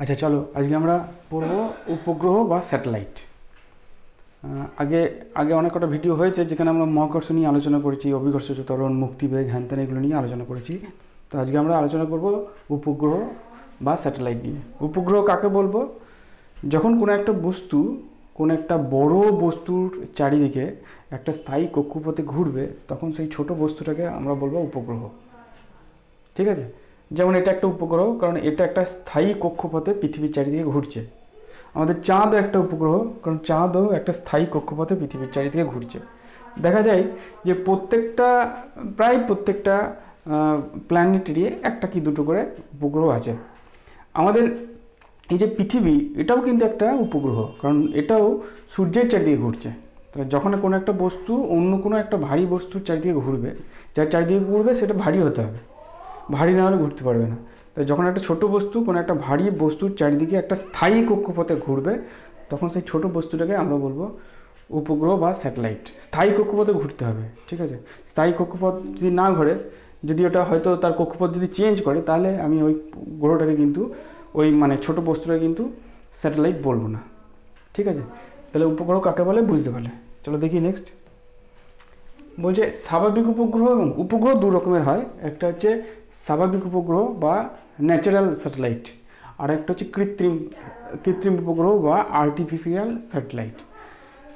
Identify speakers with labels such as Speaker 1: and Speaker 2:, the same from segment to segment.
Speaker 1: আচ্ছা চলো আজকে আমরা পড়বো উপগ্রহ বা স্যাটেলাইট। আগে আগে অনেক কটা ভিডিও হয়েছে যেখানে আমরা মহাকর্ষ নিয়ে আলোচনা করেছি, অভিকর্ষজ ত্বরণ, মুক্তিবেগ, হ্যানত্যান এগুলো নিয়ে আলোচনা করেছি। তো আজকে আমরা আলোচনা করব উপগ্রহ বা স্যাটেলাইট নিয়ে। উপগ্রহ কাকে বলবো? যখন কোনো একটা বস্তু, কোনো একটা বড় বস্তুর চারিদিকে একটা স্থায়ী কক্ষপথে ঘুরবে, তখন সেই ছোট বস্তুটাকে আমরা বলবো উপগ্রহ। ঠিক আছে, যেমন এটা একটা উপগ্রহ, কারণ এটা একটা স্থায়ী কক্ষপথে পৃথিবীর চারিদিকে ঘুরছে। আমাদের চাঁদও একটা উপগ্রহ, কারণ চাঁদও একটা স্থায়ী কক্ষপথে পৃথিবীর চারিদিকে ঘুরছে। দেখা যায় যে প্রায় প্রত্যেকটা প্ল্যানেটেরই একটা কি দুটো করে উপগ্রহ আছে। আমাদের এই যে পৃথিবী, এটাও কিন্তু একটা উপগ্রহ, কারণ এটাও সূর্যের চারিদিকে ঘুরছে। তাহলে যখন কোনো একটা বস্তু অন্য কোনো একটা ভারী বস্তুর চারিদিকে ঘুরবে, যার চারিদিকে ঘুরবে সেটা ভারী হতে হবে, ভারী না হলে ঘুরতে পারবে না। তাই যখন একটা ছোট বস্তু কোনো একটা ভারী বস্তুর চারিদিকে একটা স্থায়ী কক্ষপথে ঘুরবে, তখন সেই ছোট বস্তুটাকে আমরা বলবো উপগ্রহ বা স্যাটেলাইট। স্থায়ী কক্ষপথে ঘুরতে হবে, ঠিক আছে। স্থায়ী কক্ষপথ যদি না ঘোরে, যদি ওটা হয়তো তার কক্ষপথ যদি চেঞ্জ করে, তাহলে আমি ওই গ্রহটাকে কিন্তু ছোট বস্তুটাকে কিন্তু স্যাটেলাইট বলবো না, ঠিক আছে। তাহলে উপগ্রহ কাকে বলে বুঝতে পারলে। চলো দেখি নেক্সট। বলছে স্বাভাবিক উপগ্রহ এবং উপগ্রহ দু রকমের হয়। একটা হচ্ছে স্বাভাবিক উপগ্রহ বা ন্যাচারাল স্যাটেলাইট, আর একটা হচ্ছে কৃত্রিম উপগ্রহ বা আর্টিফিশিয়াল স্যাটেলাইট।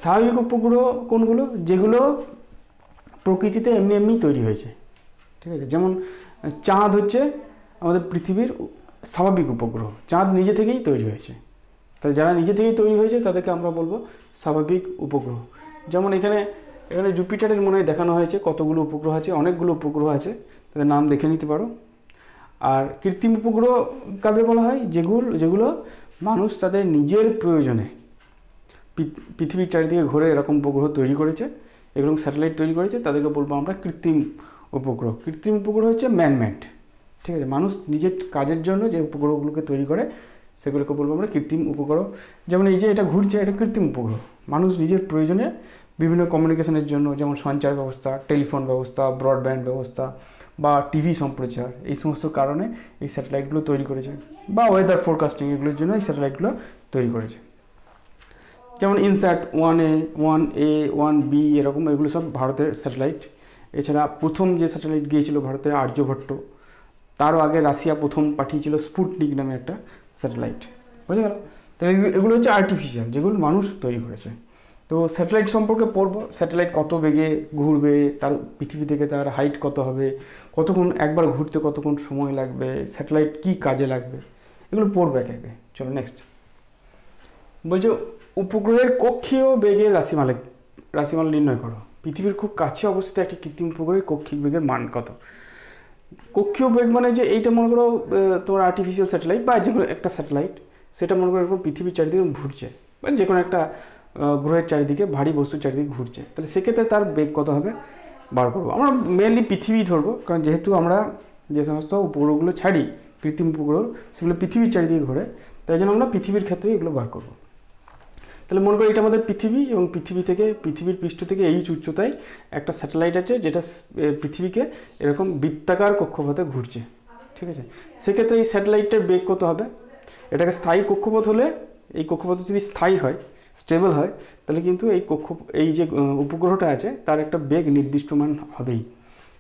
Speaker 1: স্বাভাবিক উপগ্রহ কোনগুলো? যেগুলো প্রকৃতিতে এমনি এমনি তৈরি হয়েছে, ঠিক আছে। যেমন চাঁদ হচ্ছে আমাদের পৃথিবীর স্বাভাবিক উপগ্রহ, চাঁদ নিজে থেকেই তৈরি হয়েছে। তাহলে যারা নিজে থেকেই তৈরি হয়েছে তাদেরকে আমরা বলবো স্বাভাবিক উপগ্রহ। যেমন এখানে জুপিটারের মনে হয় দেখানো হয়েছে কতগুলো উপগ্রহ আছে, অনেকগুলো উপগ্রহ আছে, তাদের নাম দেখে নিতে পারো। আর কৃত্রিম উপগ্রহ কাদের বলা হয়? যেগুলো মানুষ তাদের নিজের প্রয়োজনে পৃথিবীর চারিদিকে ঘুরে এরকম উপগ্রহ তৈরি করেছে, এরকম স্যাটেলাইট তৈরি করেছে, তাদেরকে বলবো আমরা কৃত্রিম উপগ্রহ। কৃত্রিম উপগ্রহ হচ্ছে ম্যানমেড, ঠিক আছে। মানুষ নিজের কাজের জন্য যে উপগ্রহগুলোকে তৈরি করে সেগুলোকে বলবো আমরা কৃত্রিম উপগ্রহ। যেমন এই যে এটা ঘুরছে, এটা কৃত্রিম উপগ্রহ। মানুষ নিজের প্রয়োজনে বিভিন্ন কমিউনিকেশনের জন্য, যেমন সঞ্চার ব্যবস্থা, টেলিফোন ব্যবস্থা, ব্রডব্যান্ড ব্যবস্থা বা টিভি সম্প্রচার, এই সমস্ত কারণে এই স্যাটেলাইটগুলো তৈরি করেছে, বা ওয়েদার ফোরকাস্টিং, এগুলোর জন্য এই স্যাটেলাইটগুলো তৈরি করেছে। যেমন ইনস্যাট 1A, 1A, 1B এরকম, এগুলো সব ভারতের স্যাটেলাইট। এছাড়া প্রথম যে স্যাটেলাইট গিয়েছিল ভারতের আর্যভট্ট, তারও আগে রাশিয়া প্রথম পাঠিয়েছিল স্পুটনিক নামে একটা স্যাটেলাইট, বুঝে গেল। তো এগুলো হচ্ছে আর্টিফিশিয়াল, যেগুলো মানুষ তৈরি করেছে। তো স্যাটেলাইট সম্পর্কে পড়বো, স্যাটেলাইট কত বেগে ঘুরবে, তার পৃথিবী থেকে তার হাইট কত হবে, কতক্ষণ একবার ঘুরতে কতক্ষণ সময় লাগবে, স্যাটেলাইট কি কাজে লাগবে, এগুলো পড়বো একে একে। চলো নেক্সট। বলছে উপগ্রহের কক্ষীয় বেগের রাশিমালা নির্ণয় করো। পৃথিবীর খুব কাছে অবস্থিত একটি কৃত্রিম উপগ্রহের কক্ষিক বেগের মান কত? কক্ষীয় বেগ মানে যে এইটা মনে করো তোমার আর্টিফিশিয়াল স্যাটেলাইট বা যে কোনো একটা স্যাটেলাইট, সেটা মনে করো এরকম পৃথিবীর চারিদিকে ঘুরছে, বা যে কোনো একটা গ্রহের চারিদিকে ভারী বস্তুর চারিদিকে ঘুরছে, তাহলে সেক্ষেত্রে তার বেগ কত হবে বার করবো। আমরা মেনলি পৃথিবী ধরবো, কারণ যেহেতু আমরা যে সমস্ত উপগ্রহগুলো ছাড়ি, কৃত্রিম উপগ্রহ, সেগুলো পৃথিবীর চারিদিকে ঘোরে, তাই জন্য আমরা পৃথিবীর ক্ষেত্রে এগুলো বার করবো। তাহলে মনে করি এটা আমাদের পৃথিবী, এবং পৃথিবীর পৃষ্ঠ থেকে এই উচ্চতায় একটা স্যাটেলাইট আছে, যেটা পৃথিবীকে এরকম বৃত্তাকার কক্ষপথে ঘুরছে, ঠিক আছে। সেক্ষেত্রে এই স্যাটেলাইটের বেগ কত হবে? এটাকে স্থায়ী কক্ষপথ হলে, এই কক্ষপথ যদি স্থায়ী হয়, স্টেবল হয়, তাহলে কিন্তু এই যে উপগ্রহটা আছে তার একটা বেগ নির্দিষ্ট মান হবেই।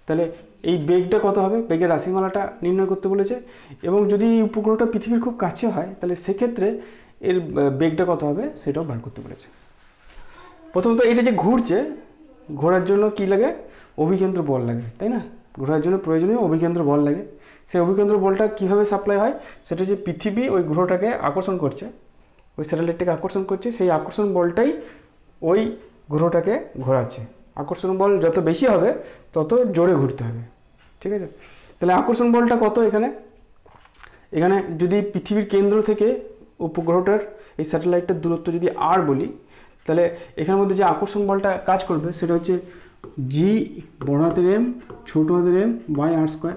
Speaker 1: তাহলে এই বেগটা কত হবে? বেগের রাশিমালাটা নির্ণয় করতে বলেছে। এবং যদি এই উপগ্রহটা পৃথিবীর খুব কাছে হয়, তাহলে সেক্ষেত্রে এর বেগটা কত হবে সেটাও বার করতে বলেছে। প্রথমত এটা যে ঘুরছে, ঘোরার জন্য কি লাগে? অভিকেন্দ্র বল লাগে, তাই না? ঘোরার জন্য প্রয়োজনীয় অভিকেন্দ্র বল লাগে। সেই অভিকেন্দ্র বলটা কীভাবে সাপ্লাই হয়? সেটা হচ্ছে পৃথিবী ওই গ্রহটাকে আকর্ষণ করছে, ওই স্যাটেলাইটটাকে আকর্ষণ করছে, সেই আকর্ষণ বলটাই ওই গ্রহটাকে ঘোরাচ্ছে। আকর্ষণ বল যত বেশি হবে তত জোরে ঘুরতে হবে, ঠিক আছে। তাহলে আকর্ষণ বলটা কত? এখানে যদি পৃথিবীর কেন্দ্র থেকে উপগ্রহটার এই স্যাটেলাইটের দূরত্ব যদি আর বলি, তাহলে এখানের মধ্যে যে আকর্ষণ বলটা কাজ করবে সেটা হচ্ছে জি বড় হাতের এম ছোট হাতের এম বাই আর স্কোয়ার,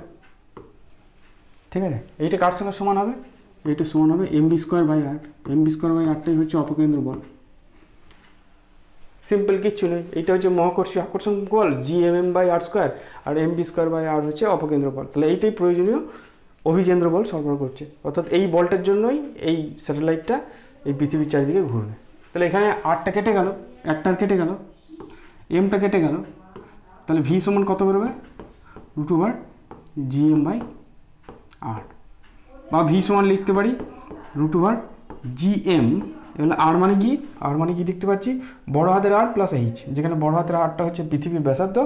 Speaker 1: ঠিক আছে। এইটা কার সঙ্গে সমান হবে? এইটা সমান হবে mv square by r. Mv square by আরটাই হচ্ছে অপকেন্দ্র বল। সিম্পল কিচ্ছু নেই, এইটা হচ্ছে মহাকর্ষীয় আকর্ষণ বল g m m by r square, আর এমবি স্কোয়ার বাই আর হচ্ছে অপকেন্দ্র বল। তাহলে এইটাই প্রয়োজনীয় অভিকেন্দ্র বল সরবরাহ করছে, অর্থাৎ এই বলটার জন্যই এই স্যাটেলাইটটা এই পৃথিবীর চারিদিকে ঘুরবে। তাহলে এখানে আরটা কেটে গেল, একটার কেটে গেল, এমটা কেটে গেল, তাহলে ভি সমান কত বেরোবে √GM/r, বা ভি সমান লিখতে পারি √GM। এবার আর মানে কি, আর মানে কি দেখতে পাচ্ছি বড় হাতের আর প্লাস এইচ, যেখানে বড় হাতের আরটা হচ্ছে পৃথিবীর ব্যাসার্ধ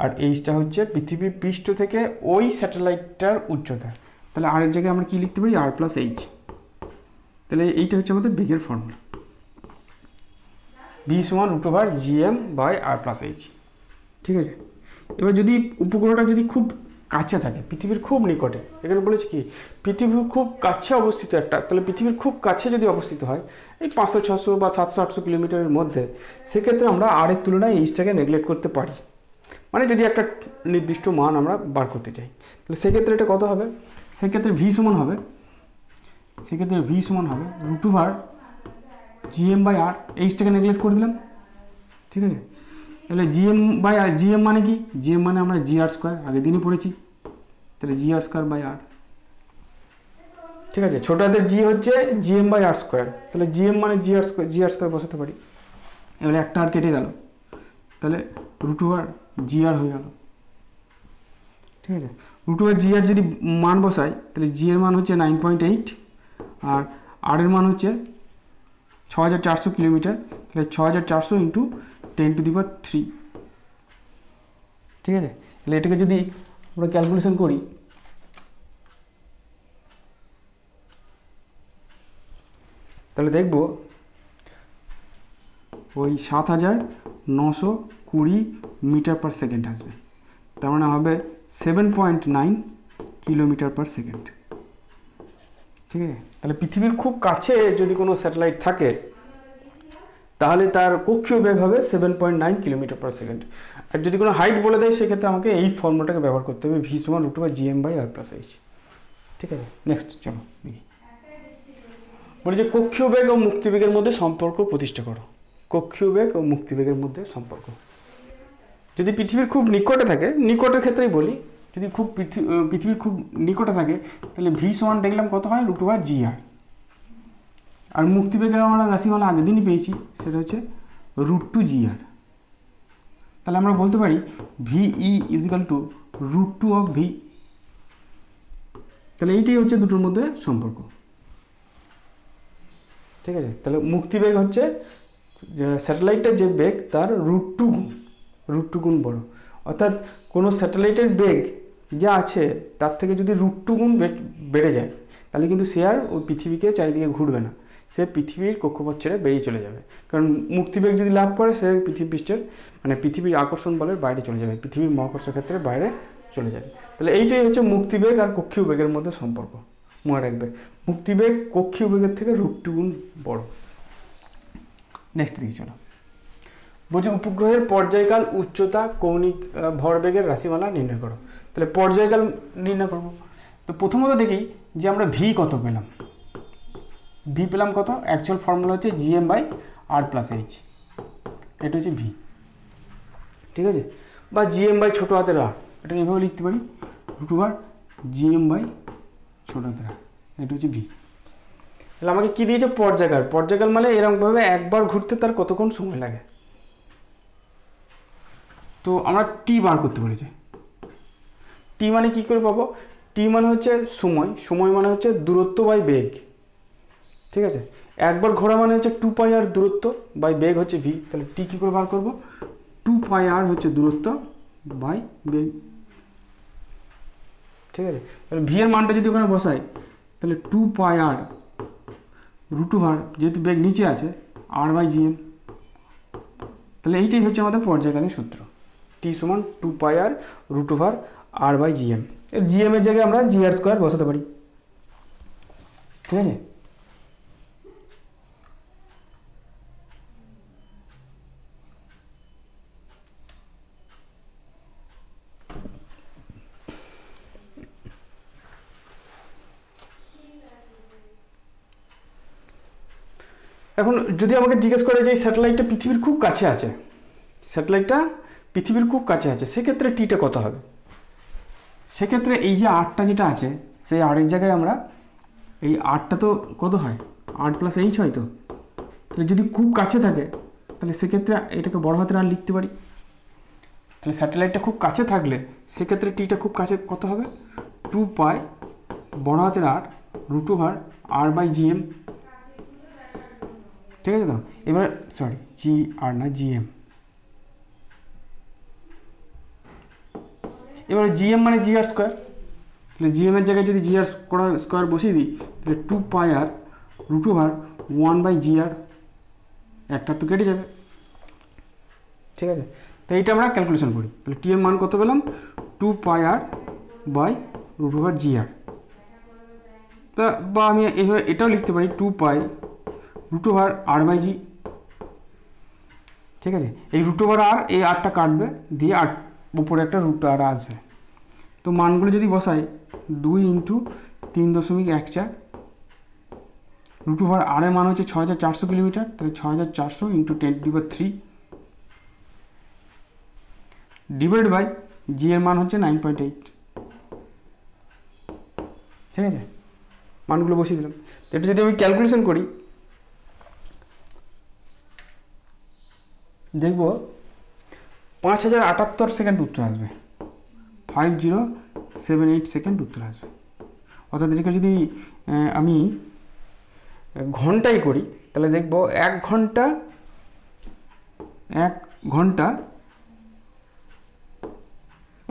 Speaker 1: আর এইচটা হচ্ছে পৃথিবীর পৃষ্ঠ থেকে ওই স্যাটেলাইটটার উচ্চতা। তাহলে আর এর জায়গায় আমরা কি লিখতে পারি আর প্লাস এইচ। তাহলে এইটা হচ্ছে আমাদের বেগের ফর্মুলা, ভি সমান √GM/r+h। ঠিক আছে, এবার যদি উপগ্রহটা যদি খুব কাছে থাকে, পৃথিবীর খুব নিকটে, এখানে বলেছে কি পৃথিবীর খুব কাছে অবস্থিত একটা, তাহলে পৃথিবীর খুব কাছে যদি অবস্থিত হয় এই 500, 600 বা 700, 800 কিলোমিটারের মধ্যে, সেক্ষেত্রে আমরা আর এর তুলনায় এইচটাকে নেগলেক্ট করতে পারি। মানে যদি একটা নির্দিষ্ট মান আমরা বার করতে চাই, তাহলে সেক্ষেত্রে এটা কত হবে, সেক্ষেত্রে ভি সমান হবে √GM/r, এইচটাকে নেগলেক্ট করে দিলাম। ঠিক আছে, তাহলে GM মানে কি, GM মানে আমরা GR², আগের দিনই পড়েছি, তাহলে GR²/r। ঠিক আছে, ছোট হাতের জি হচ্ছে GM/r², তাহলে GM মানে GR² বসাতে পারি। এবারে একটা আর কেটে গেল, তাহলে √GR হয়ে গেল। ঠিক আছে, √GR যদি মান বসাই, তাহলে জি এর মান হচ্ছে 9.8 আর আর এর মান হচ্ছে 6400 কিলোমিটার, তাহলে 6400 × 10⁻3। ঠিক আছে, তাহলে এটাকে যদি আমরা ক্যালকুলেশন করি, তাহলে দেখব ওই 7920 মিটার/সেকেন্ড আসবে, তার মানে হবে 7.9 কিলোমিটার/সেকেন্ড। ঠিক আছে, তাহলে পৃথিবীর খুব কাছে যদি কোনো স্যাটেলাইট থাকে, তাহলে তার কক্ষীয় বেগ হবে 7.9 কিলোমিটার/সেকেন্ড। আর যদি কোনো হাইট বলে দেয়, সেক্ষেত্রে আমাকে এই ফর্মুলাটাকে ব্যবহার করতে হবে, ভি সমান √GM/r+h। ঠিক আছে, নেক্সট চলো দেখি। বলি যে কক্ষীয় বেগ ও মুক্তিবেগের মধ্যে সম্পর্ক প্রতিষ্ঠা করো। কক্ষীয় বেগ ও মুক্তিবেগের মধ্যে সম্পর্ক, যদি পৃথিবীর খুব নিকটে থাকে, নিকটের ক্ষেত্রেই বলি, যদি খুব পৃথিবীর খুব নিকটে থাকে, তাহলে ভি সমান দেখলাম কত হয় √GR। আর মুক্তিবেগের আমরা রাশিমালা আগের দিনই পেয়েছি, সেটা হচ্ছে √2GR। তাহলে আমরা বলতে পারি VE = √2/v। তাহলে এইটাই হচ্ছে দুটোর মধ্যে সম্পর্ক। ঠিক আছে, তাহলে মুক্তিবেগ হচ্ছে স্যাটেলাইটের যে বেগ তার √2 গুণ বড়, অর্থাৎ কোনো স্যাটেলাইটের বেগ যা আছে তার থেকে যদি √2 গুণ বেড়ে যায়, তাহলে কিন্তু সে আর ওই পৃথিবীকে চারিদিকে ঘুরবে না, সে পৃথিবীর কক্ষপথ ছেড়ে বেরিয়ে চলে যাবে। কারণ মুক্তিবেগ যদি লাভ করে, সে পৃথিবী পৃষ্ঠের মানে পৃথিবীর আকর্ষণ বলের বাইরে চলে যাবে, পৃথিবীর মহাকর্ষ ক্ষেত্রের বাইরে চলে যাবে। তাহলে এইটাই হচ্ছে মুক্তিবেগ আর কক্ষীয় বেগের মধ্যে সম্পর্ক। মনে রাখবে, মুক্তিবেগ কক্ষীয় বেগের থেকে √2 গুণ বড়। নেক্সট দিকে চলো, বলছি উপগ্রহের পর্যায়কাল, উচ্চতা, কৌণিক ভরবেগের রাশিমালা নির্ণয় করো। তাহলে পর্যায়কাল নির্ণয় করব। তো প্রথমত দেখি যে আমরা ভি কত পেলাম। ভি পেলাম কত, অ্যাকচুয়াল ফর্মুলা হচ্ছে GM/r+h, এটা হচ্ছে ভি। ঠিক আছে, বা GM/ ছোটো হাতের আর, এটাকে এভাবে লিখতে পারি √GM/ ছোটো হাতের আর, এটা হচ্ছে ভি। তাহলে আমাকে কী দিয়েছে পর্যায়কাল। পর্যায়কাল মানে এরকমভাবে একবার ঘুরতে তার কতক্ষণ সময় লাগে। তো আমরা টি বার করতে পেরেছি। টি মানে কী করে পাবো, টি মানে হচ্ছে সময়, সময় মানে হচ্ছে দূরত্ব বাই বেগ। ঠিক আছে, একবার ঘোরা মানে হচ্ছে 2πr দূরত্ব বাই বেগ হচ্ছে ভি। তাহলে টি কী করে বার করবো, 2πr হচ্ছে দূরত্ব বাই বেগ। ঠিক আছে, তাহলে ভি এর মানটা যদি ওখানে বসাই, তাহলে 2πr √r, যেহেতু বেগ নিচে আছে, r/GM। তাহলে এইটাই হচ্ছে আমাদের পর্যায়কালের সূত্র, টি সমান 2πr √r/GM। এর GM এর জায়গায় আমরা GR² বসাতে পারি। ঠিক আছে, এখন যদি আমাকে জিজ্ঞেস করে যে এই স্যাটেলাইটটা পৃথিবীর খুব কাছে আছে, স্যাটেলাইটটা পৃথিবীর খুব কাছে আছে, সেক্ষেত্রে টিটা কত হবে। সেক্ষেত্রে এই যে আরটা যেটা আছে, সেই আরের জায়গায় আমরা এই আরটা তো কত হয়, আর প্লাস এইচ হয়, তো তাহলে যদি খুব কাছে থাকে তাহলে সেক্ষেত্রে এটাকে বড় হাতের আর লিখতে পারি। তাহলে স্যাটেলাইটটা খুব কাছে থাকলে সেক্ষেত্রে টিটা খুব কাছে কত হবে, 2 পাই বড় হাতের আর √r/gm। ঠিক আছে তো, এবার সরি জি আর না জিএম, এবারে জিএম মানে জি আর স্কোয়ার। তাহলে জিএম এর জায়গায় যদি জি আর স্কোয়ার বসিয়ে দিই তাহলে 2 পাই আর √1/gr, একটা তো কেটে যাবে। ঠিক আছে, তো এইটা আমরা ক্যালকুলেশন করি। তাহলে টি এর মান কত পেলাম, 2 পাই আর বাই √gr। তা বা আমি এইভাবে এটাও লিখতে পারি 2 পাই √r/g। ঠিক আছে, এই √r এই আরটা কাটবে, দিয়ে আর উপরে একটা √r আসবে। তো মানগুলো যদি বসাই 2 × 3.14, √r এর মান হচ্ছে 6400 কিলোমিটার, তাহলে 6400 × 10⁻³ ডিভাইড বাই জি এর মান হচ্ছে 9.8। ঠিক আছে, মানগুলো বসিয়ে দিলাম। তো এটা যদি আমি ক্যালকুলেশন করি দেখব 5078 সেকেন্ড উত্তর আসবে, 5078 সেকেন্ড উত্তর আসবে। অর্থাৎ এটাকে যদি আমি ঘন্টায় করি তাহলে দেখব 1 ঘন্টা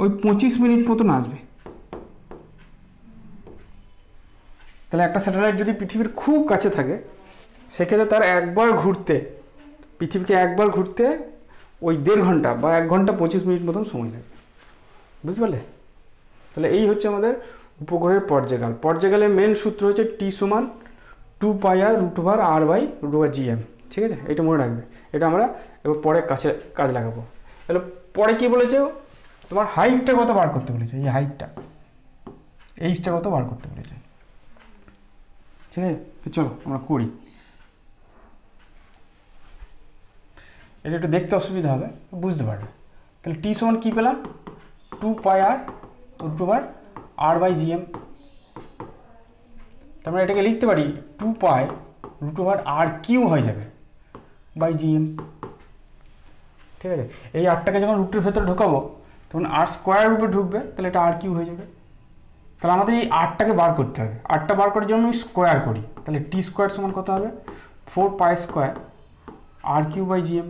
Speaker 1: ওই 25 মিনিট মতন আসবে। তাহলে একটা স্যাটেলাইট যদি পৃথিবীর খুব কাছে থাকে সেক্ষেত্রে তার পৃথিবীকে একবার ঘুরতে ওই 1.5 ঘন্টা বা 1 ঘন্টা 25 মিনিট মতন সময় লাগবে। বুঝতে পারলে? তাহলে এই হচ্ছে আমাদের উপগ্রহের পর্যায়কাল। পর্যায়কালের মেন সূত্র হচ্ছে টি সমান 2 পাই আর √r/gm। ঠিক আছে, এটা মনে রাখবে। এটা আমরা এবার পরে কাজ লাগাবো। তাহলে পরে কি বলেছে, তোমার হাইটটা কত বার করতে বলেছে, এই হাইটটা এইচটা কত বার করতে বলেছে। ঠিক আছে, তো চলো আমরা করি। এটা একটু দেখতে অসুবিধা হবে, বুঝতে পারবে। তাহলে টি সমান কী পেলাম, 2 পাই আর √r/gm। তারপরে এটাকে লিখতে পারি 2 পাই √r³ হয়ে যাবে বাই gm। ঠিক আছে, এই আরটাকে যখন রুটের ভেতরে ঢোকাবো তখন আর স্কোয়ার রূপে ঢুকবে, তাহলে এটা r³ হয়ে যাবে। তাহলে আমাদের এই আরটাকে বার করতে হবে। আরটা বার করার জন্য আমি স্কোয়ার করি, তাহলে টি স্কোয়ার সমান কত হবে, 4 পাই স্কোয়ার r³/gm।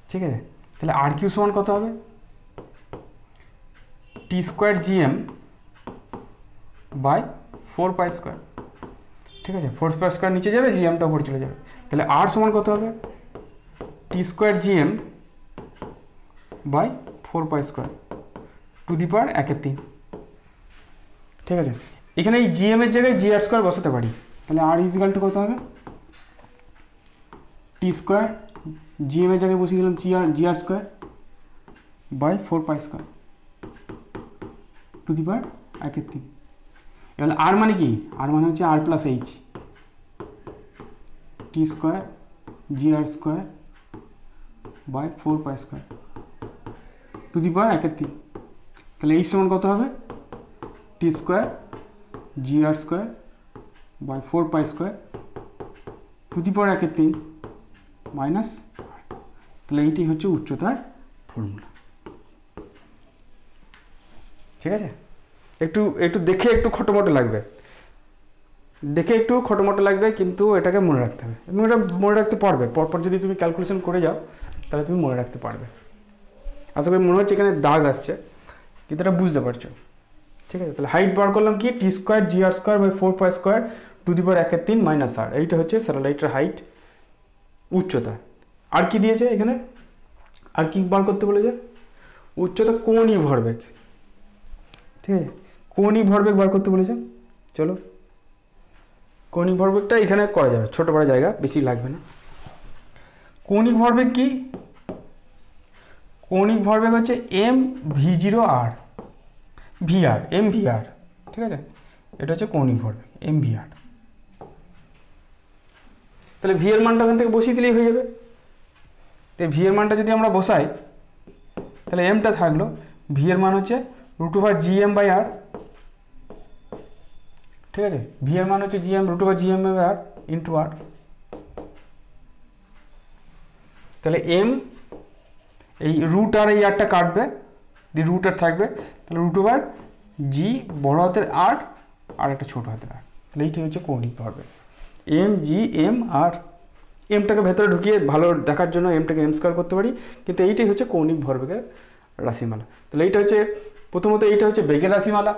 Speaker 1: ঠিক আছে, তাহলে r³ সমান কত হবে, t square gm by 4 pi square. ঠিক আছে, 4 পাই স্কোয়ার নিচে যাবে, জিএমটা উপরে চলে যাবে। তাহলে r সমান কত হবে, t square gm by 4 pi square ⁻⁻⁴। ঠিক আছে, এখানে এই জিএম এর জায়গায় জি আর স্কোয়ার বসাতে পারি। তাহলে r = কত হবে, টি স্কোয়ার জিএম এর জায়গায় বসিয়ে দিলাম g r square by 4 pi square ⁻⁻⁴। এবার আর মানে কি, আর মানে হচ্ছে r+h, t square g r square by 4 pi square ⁻⁻⁴। তাহলে এই সমান কত হবে, t square g r square by 4 pi square ⁻⁻⁴ minus. তাহলে এইটি হচ্ছে উচ্চতার ফর্মুলা। ঠিক আছে, একটু দেখে একটু খটোমটো লাগবে, কিন্তু এটাকে মনে রাখতে হবে। তুমি এটা মনে রাখতে পারবে, পরপর যদি তুমি ক্যালকুলেশন করে যাও তাহলে তুমি মনে রাখতে পারবে। আশা করি মনে হচ্ছে এখানে দাগ আসছে, কিন্তু এটা বুঝতে পারছো। ঠিক আছে, তাহলে হাইট বার করলাম কি, t square g r square by 4 pi square ⁻⁻⁴ minus r। এইটা হচ্ছে স্যাটেলাইটের হাইট, উচ্চতা। আর কি দিয়েছে এখানে, আর কি বার করতে বলেছে, উচ্চতা কৌণিক ভরবেগ। ঠিক আছে, কৌণিক ভরবেগ বার করতে বলেছে। চলো, কৌণিক ভরবেগটা এখানে করা যাবে, ছোট বড় জায়গা বেশি লাগবে না। কৌণিক ভরবেগ কি, কৌণিক ভরবেগ হচ্ছে mv0r vr mvr। ঠিক আছে, এটা হচ্ছে কৌণিক ভরবেগ mvr। তাহলে ভি এর মানটা ওখান থেকে বসিয়ে দিলেই হয়ে যাবে। তো ভি এর মানটা যদি আমরা বসাই তাহলে এমটা থাকলো, ভি এর মান হচ্ছে root over g m by r, ঠিক আছে, ভি এর মান হচ্ছে g m root over g m by r into r. তাহলে এম এই রুট আর এই আরটা কাটবে, দিয়ে রুট আর থাকবে, তাহলে রুট ওভার জি বড় হাতের আর আর একটা ছোট হাতের আর, তাহলে এইটাই হচ্ছে কৌণিক ভরবেগ এম জি এম আর। এমটাকে ভেতরে ঢুকিয়ে ভালো দেখার জন্য এমটাকে এম স্কোয়ার করতে পারি, কিন্তু এইটাই হচ্ছে কৌণিক ভরবেগের রাশিমালা। তাহলে এইটা হচ্ছে প্রথমত এইটা হচ্ছে বেগের রাশিমালা,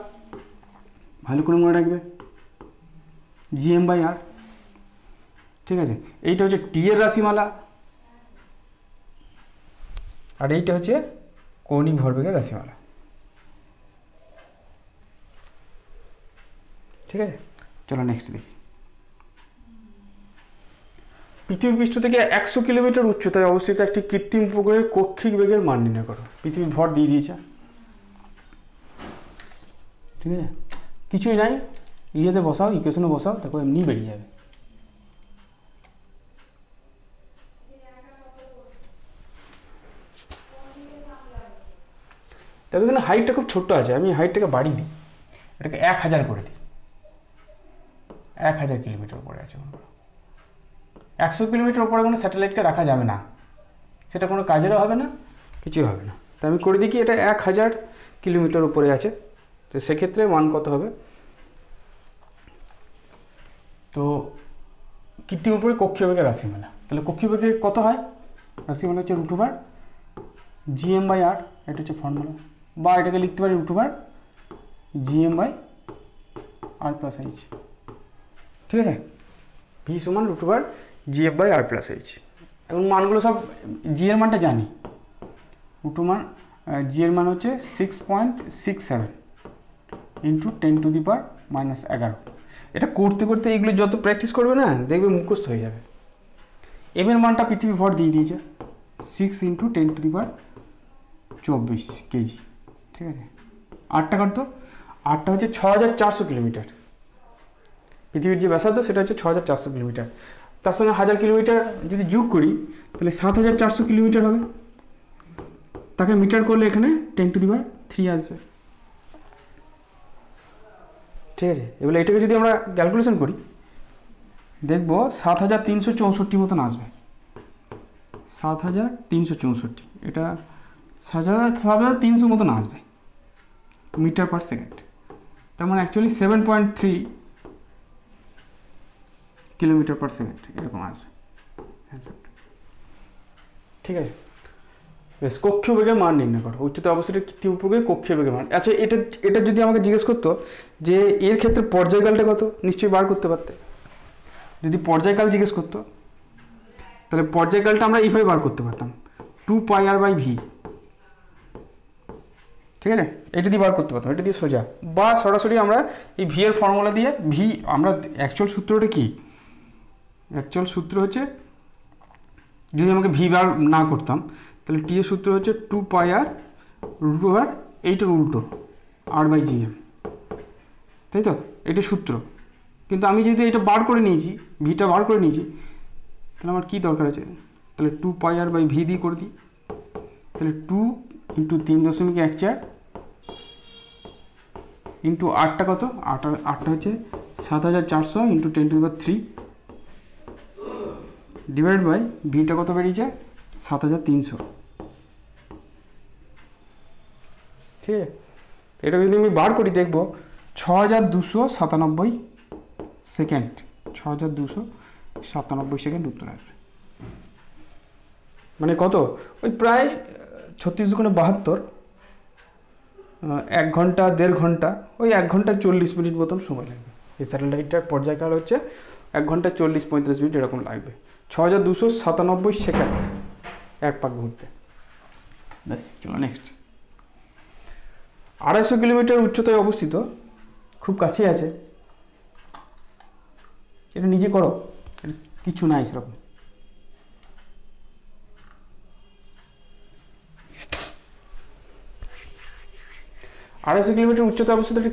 Speaker 1: ভালো করে মনে রাখবে, জি এম বাই আর, ঠিক আছে। এইটা হচ্ছে টি এর রাশিমালা, আর এইটা হচ্ছে কৌণিক ভরবেগের রাশিমালা, ঠিক আছে। চলো নেক্সট দেখি। পৃথিবী পৃষ্ঠ থেকে 100 কিলোমিটার উচ্চতায় অবস্থিত একটি কৃত্রিম উপগ্রহের কক্ষিক বেগের মান নির্ণয় করো। পৃথিবীর ভর দিয়ে দিয়েছে, ঠিক আছে, কিছুই নাই, ইয়েতে বসাও, ইকুয়েশনে বসাও, তারপর এমনি বেরিয়ে যাবে। তবে এখানে হাইটটা খুব ছোট্ট আছে, আমি হাইটটাকে বাড়িয়ে দিই, এটাকে 1000 করে দিই, 1000 কিলোমিটার উপরে আছে। 100 কিলোমিটার উপরে কোনো স্যাটেলাইটকে রাখা যাবে না, সেটা কোনো কাজেরও হবে না, কিছুই হবে না। তো আমি করে দিই কি, এটা 1000 কিলোমিটার উপরে আছে, তো সেক্ষেত্রে মান কত হবে, তো কৃত্রিম উপরে কক্ষীয় বেগের রাশিমালা, তাহলে কক্ষীয় বেগের কত হয়, রাশিমালা হচ্ছে root over g m by r, এটা হচ্ছে ফর্মুলা, বা এটাকে লিখতে পারি root over g m by r plus h, ঠিক আছে। ভি সমান root over g f by r plus h. এবং মানগুলো সব জি এর মানটা জানি, রুট মান জি এর মান হচ্ছে 6.67 ইন্টু 10⁻⁻11। এটা করতে করতে এগুলো যত প্র্যাকটিস করবে না, দেখবে মুখস্থ হয়ে যাবে। এম এর মানটা পৃথিবী ভর দিয়ে দিয়েছে 6 ইন্টু 10⁻24 কেজি, ঠিক আছে। আটটা কাটতো, আটটা হচ্ছে 6400 কিলোমিটার, পৃথিবীর যে ব্যাসার্ধ সেটা হচ্ছে 6400 কিলোমিটার, তার সঙ্গে 1000 কিলোমিটার যদি যোগ করি তাহলে 7400 কিলোমিটার হবে, তাকে মিটার করলে এখানে 10⁻³ আসবে, ঠিক আছে। এবার এটাকে যদি আমরা ক্যালকুলেশন করি দেখব 7364 মতন আসবে, 7364, এটা 7300 মতন আসবে মিটার পার সেকেন্ড, তার মানে অ্যাকচুয়ালি 7.3 কিলোমিটার পার সেকেন্ড এরকম আসবে, ঠিক আছে। বেশ, কক্ষীয় বেগের মান নির্ণয় করো, উচ্চতা অবস্থিত কৃত্রিম উপগ্রহে কক্ষীয় বেগের মান। আচ্ছা, এটা যদি আমাকে জিজ্ঞেস করতো যে এর ক্ষেত্রে পর্যায়কালটা কত, নিশ্চয়ই বার করতে পারতে। যদি পর্যায়কাল জিজ্ঞেস করতো তাহলে পর্যায়কালটা আমরা এইভাবে বার করতে পারতাম, 2πr/v, ঠিক আছে। এটা দিয়ে বার করতে পারতাম, এটা দিয়ে সোজা, বা সরাসরি আমরা এই ভি এর ফর্মুলা দিয়ে, ভি আমরা অ্যাকচুয়াল সূত্রটা কি, অ্যাকচুয়াল সূত্র হচ্ছে, যদি আমাকে ভি বার না করতাম তাহলে টি এর সূত্র হচ্ছে 2πr রুট ওভার এইটার উল্টো r/gm, তাই তো, এটা সূত্র। কিন্তু আমি যেহেতু এটা বার করে নিয়েছি, ভিটা বার করে নিয়েছি, তাহলে আমার কী দরকার আছে, তাহলে 2πr/v দিয়ে করে দিই, তাহলে 2 ইন্টু 3.14 ইন্টু আটটা কত, আটটা হচ্ছে 7400 ইন্টু 10⁻³ ডিভাইড বাই ভিটা কত বেরিয়েছে 7300, ঠিক আছে। এটা যদি আমি বার করি দেখব 6297 সেকেন্ড, 6297 সেকেন্ড উত্তর আসবে। মানে কত, ওই প্রায় 36×72, 1 ঘন্টা 1.5 ঘন্টা, ওই 1 ঘন্টা 40 মিনিট মতন সময় লাগবে। এই স্যাটেলাইটটার পর্যায়কাল হচ্ছে 1 ঘন্টা 40-45 মিনিট এরকম লাগবে, 6297 সেকেন্ড এক পাক ঘুরতে। ব্যাস, চলো নেক্সট। 250 কিলোমিটার উচ্চতায় অবস্থিত, খুব কাছেই আছে, এটা নিজে করো, কিছু নাই সেরকম। আড়াইশো কিলোমিটার উচ্চতায় অবস্থিত একটি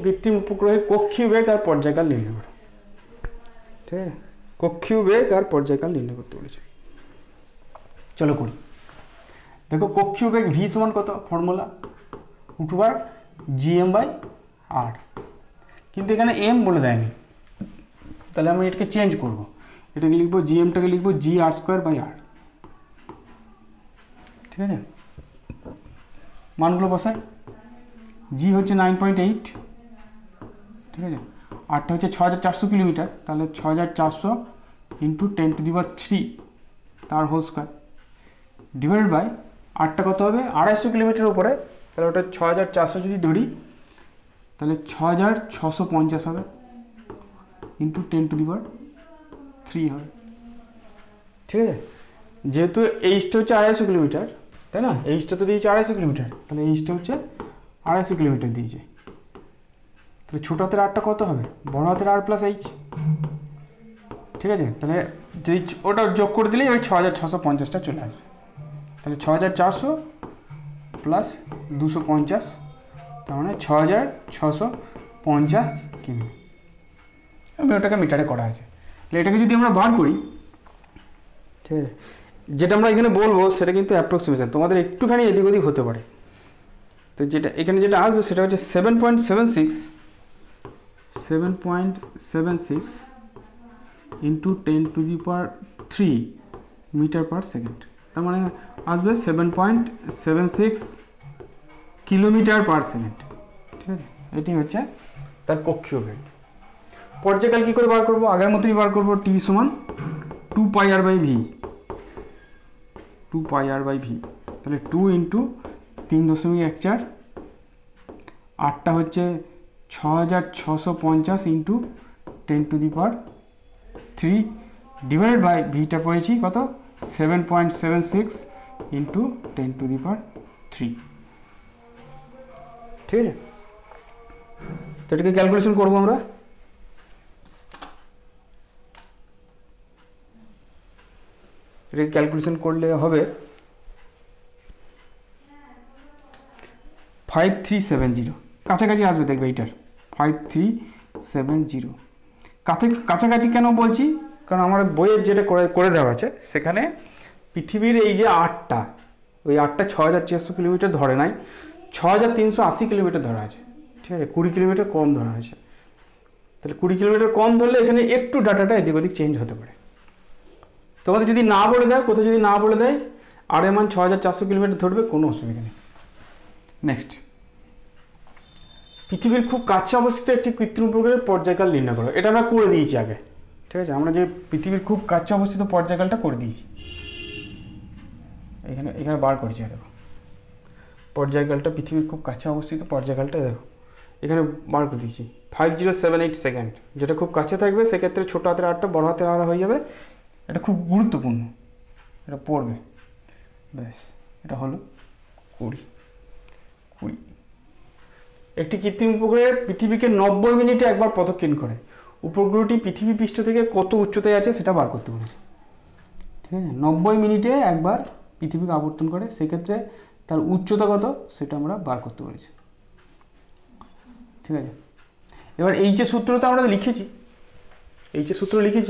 Speaker 1: কৃত্রিম উপগ্রহের কক্ষীয় বেগ আর পর্যায়কাল নির্ণয় করো, ঠিক আছে। কক্ষীয় বেগ আর পর্যায়কাল নির্ণয় করতে বলেছে, চলো করি। দেখো কক্ষীয় বেগ ভি সমান কত, formula root over gm by r, কিন্তু এখানে এম বলে দেয়নি, তাহলে আমি এটাকে চেঞ্জ করব, এটাকে লিখবো জিএমটাকে লিখবো জি আর স্কোয়ার বাই আর। ঠিক আছে, মানগুলো বসাই। জি হচ্ছে 9.8, ঠিক আছে, আরটা হচ্ছে 6400 কিলোমিটার, তাহলে 6400 ইন্টু 10⁻³ তার হোল স্কোয়ার ডিভাইডেড বাই আরটা কত হবে 250 কিলোমিটার উপরে, তাহলে ওটা 6400 যদি ধরি তাহলে 6650 হবে ইন্টু 10⁻³ হবে। ঠিক আছে, যেহেতু এইচটা হচ্ছে 250 কিলোমিটার, তাই না, এইচটা তো দিয়েছে 250 কিলোমিটার, তাহলে এইচটা হচ্ছে 250 কিলোমিটার দিয়েছে, তাহলে ছোটো হাতের আরটা কত হবে বড় হাতের আর প্লাস এইচ। ঠিক আছে, তাহলে যদি ওটা যোগ করে দিলেই ওই 6650টা চলে আসবে, তাহলে 6400 প্লাস 250, তার মানে 6650 কিমি। আমি ওটাকে মিটারে করা আছে, তাহলে এটাকে যদি আমরা বার করি, ঠিক আছে, যেটা আমরা এখানে বলবো সেটা কিন্তু অ্যাপ্রক্সিমেশন, তোমাদের একটুখানি এদিক ওদিক হতে পারে। তো যেটা এখানে যেটা আসবে সেটা হচ্ছে 7.76 ইন্টু 10⁻³ মিটার পার সেকেন্ড, তার মানে আসবে 7.76 কিলোমিটার পার সেকেন্ড। ঠিক আছে, এটি হচ্ছে তার কক্ষীয় বেগ। পর্যায়কাল কী করে বার করবো, আগের মতোই বার করবো, টি সমান 2πr/v, 2πr/v, তাহলে 2 ইন্টু 3.14, আটটা হচ্ছে 6650 ইন্টু 10⁻³ ডিভাইডেড বাই ভিটা পড়েছি কত 7.76 ইন্টু 10⁻³। ঠিক আছে, তো এটাকে ক্যালকুলেশন করবো আমরা। এটাকে ক্যালকুলেশন করলে হবে 5370, কাছাকাছি আসবে দেখবে এইটার 5370। কাছাকাছি কেন বলছি, কারণ আমার বইয়ের যেটা করে দেওয়া আছে সেখানে পৃথিবীর এই যে আটটা, ওই আটটা 6400 কিলোমিটার ধরে নাই, 6380 কিলোমিটার ধরা আছে। ঠিক আছে, 20 কিলোমিটার কম ধরা হয়েছে, তাহলে 20 কিলোমিটার কম ধরলে এখানে একটু ডাটাটা এদিক ওদিক চেঞ্জ হতে পারে। তোমাদের যদি না বলে দেয়, কোথাও যদি না বলে দেয় আর এর মান 6400 কিলোমিটার ধরবে, কোনো অসুবিধা নেই। নেক্সট, পৃথিবীর খুব কাছে অবস্থিত একটি কৃত্রিম উপগ্রহের পর্যায়কাল নির্ণয় করো। এটা আমরা করে দিয়েছি আগে। ঠিক আছে, আমরা যে পৃথিবীর খুব কাছে অবস্থিত পর্যায়কালটা করে দিয়েছি, এখানে বার করেছি। দেখো পর্যায়কালটা, পৃথিবীর খুব কাছে অবস্থিত পর্যায়কালটা দেখো এখানে বার করে দিয়েছি 5078 সেকেন্ড। যেটা খুব কাছে থাকবে সেক্ষেত্রে ছোটো হাতের আরটা বড় হাতের আর হয়ে যাবে, এটা খুব গুরুত্বপূর্ণ, এটা পড়বে। ব্যাস, এটা হলো 20। একটি কৃত্রিম উপগ্রহের পৃথিবীকে 90 মিনিটে একবার প্রদক্ষিণ করে। উপগ্রহটি পৃথিবী পৃষ্ঠ থেকে কত উচ্চতায় আছে সেটা বার করতে বলেছে। ঠিক আছে, 90 মিনিটে একবার পৃথিবীকে আবর্তন করে, সেক্ষেত্রে তার উচ্চতা কত সেটা আমরা বার করতে বলেছি। ঠিক আছে, এবার এই যে সূত্রটা আমরা লিখেছি,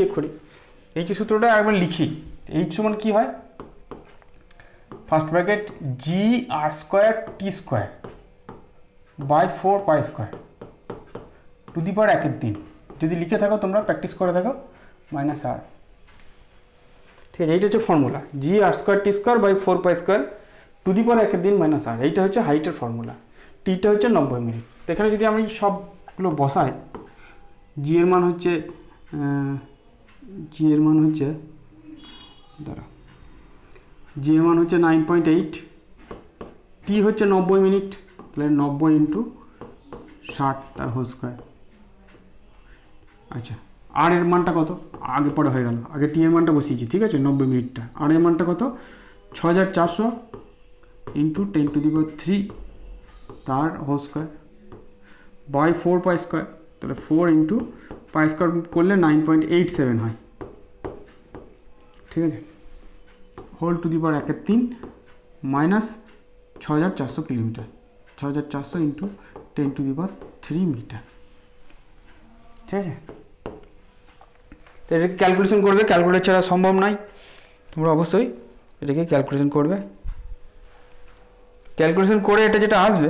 Speaker 1: এক্ষুনি এই যে সূত্রটা একবার লিখি। এইচ সমান কি হয়, first bracket g r square t square by 4π² to the power 1/3। যদি লিখে থাকো তোমরা প্র্যাকটিস করে থাকো মাইনাস আর। ঠিক আছে, এইটা হচ্ছে formula, g r square t square by 4π² to the power 1/3 minus r. এইটা হচ্ছে হাইটের ফর্মুলা, টিটা হচ্ছে 90 মিনিট। তো এখানে যদি আমি সবগুলো বসাই, জি এর মান হচ্ছে জি এর মান হচ্ছে 9.8, টি হচ্ছে 90 মিনিট, তাহলে 90 ইন্টু 60 তার হোল স্কোয়ার। আচ্ছা, আর এর মানটা কত, আগে পরে হয়ে গেল, আগে টি এর মানটা বসিয়েছি। ঠিক আছে, 90 মিনিটটা, আর এর মানটা কত 6400 ইন্টু 10⁻³ তার হোল স্কোয়ার বাই 4π², তাহলে 4 ইন্টু π² করলে 9.87 হয়। ঠিক আছে, whole to the power 1/3 minus 6400 kilometre, 6400 into 10⁻³ metre. ঠিক আছে, তো এটাকে ক্যালকুলেশন করবে, ক্যালকুলেটর ছাড়া সম্ভব নয়, তোমরা অবশ্যই এটাকে ক্যালকুলেশন করবে। ক্যালকুলেশন করে এটা যেটা আসবে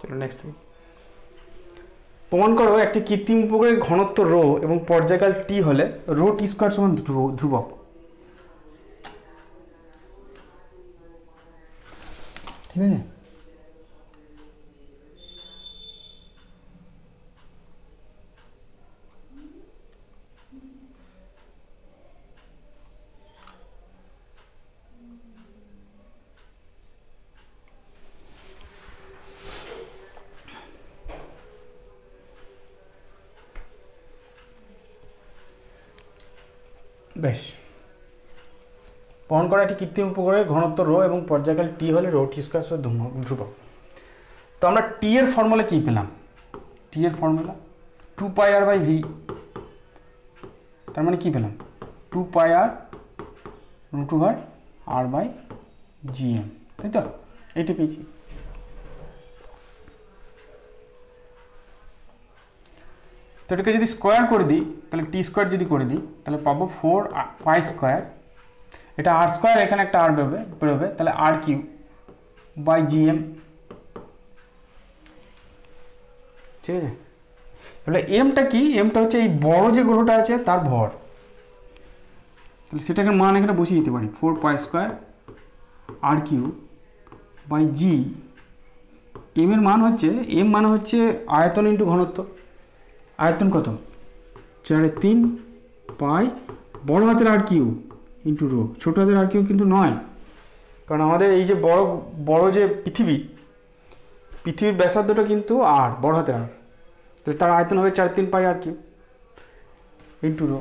Speaker 1: চলো নেক্সট। প্রমাণ করো একটি কৃত্রিম উপগ্রহের ঘনত্ব রো এবং পর্যায়কাল টি হলে রো টি স্কোয়ার সমান ধ্রুবক। ঠিক আছে, বেশ। প্রমাণ করা একটি কৃত্রিম উপগ্রহের ঘনত্ব রো এবং পর্যায়কাল টি হলে রো টি স্কোয়ার ধ্রুবক। তো আমরা টি এর ফর্মুলা কী পেলাম? টি এর ফর্মুলা 2πr/v, তার মানে কী পেলাম? 2πr√r/gm, তাই তো? এইটা পেয়েছি। তো এটাকে যদি স্কোয়ার করে দিই, তাহলে টি স্কোয়ার যদি করে দিই, তাহলে পাবো 4π², এটা আর স্কোয়ার, এখানে একটা আর বেরোবে, তাহলে r³/gm। ঠিক আছে, তাহলে এমটা কি? এমটা হচ্ছে এই বড় যে গ্রহটা আছে তার ভর, তাহলে সেটাকে মান এখানে বসিয়ে দিতে পারি, 4π² r³/g। এম এর মান হচ্ছে, এম মানে হচ্ছে আয়তন ইন্টু ঘনত্ব। আয়তন কত? 4/3 পাই বড় হাতের r³ ইন্টু রো, ছোটো হাতের r³ কিন্তু নয়, কারণ আমাদের এই যে বড় যে পৃথিবীর ব্যাসার্ধটা কিন্তু আর, বড় হাতের আর, তাহলে তার আয়তন হবে 4/3 পাই r³ ইন্টু রো।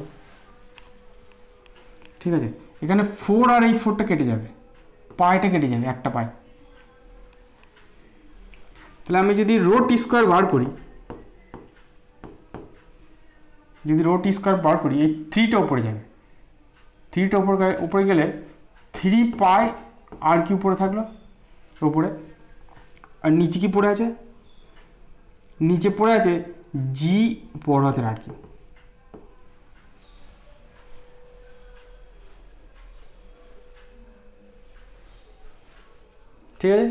Speaker 1: ঠিক আছে, এখানে 4 আর এই 4টা কেটে যাবে, পাইটা কেটে যাবে, একটা পাই। তাহলে আমি যদি রো টি স্কোয়ার বার করি, যদি রো টি স্কোয়ার বার করি, এই 3টা উপরে যাবে, 3টা উপরে গেলে 3π r³ উপরে থাকলো উপরে, আর নিচে কি পড়ে আছে? নিচে পড়ে আছে জি বড় হাতের r³। ঠিক আছে,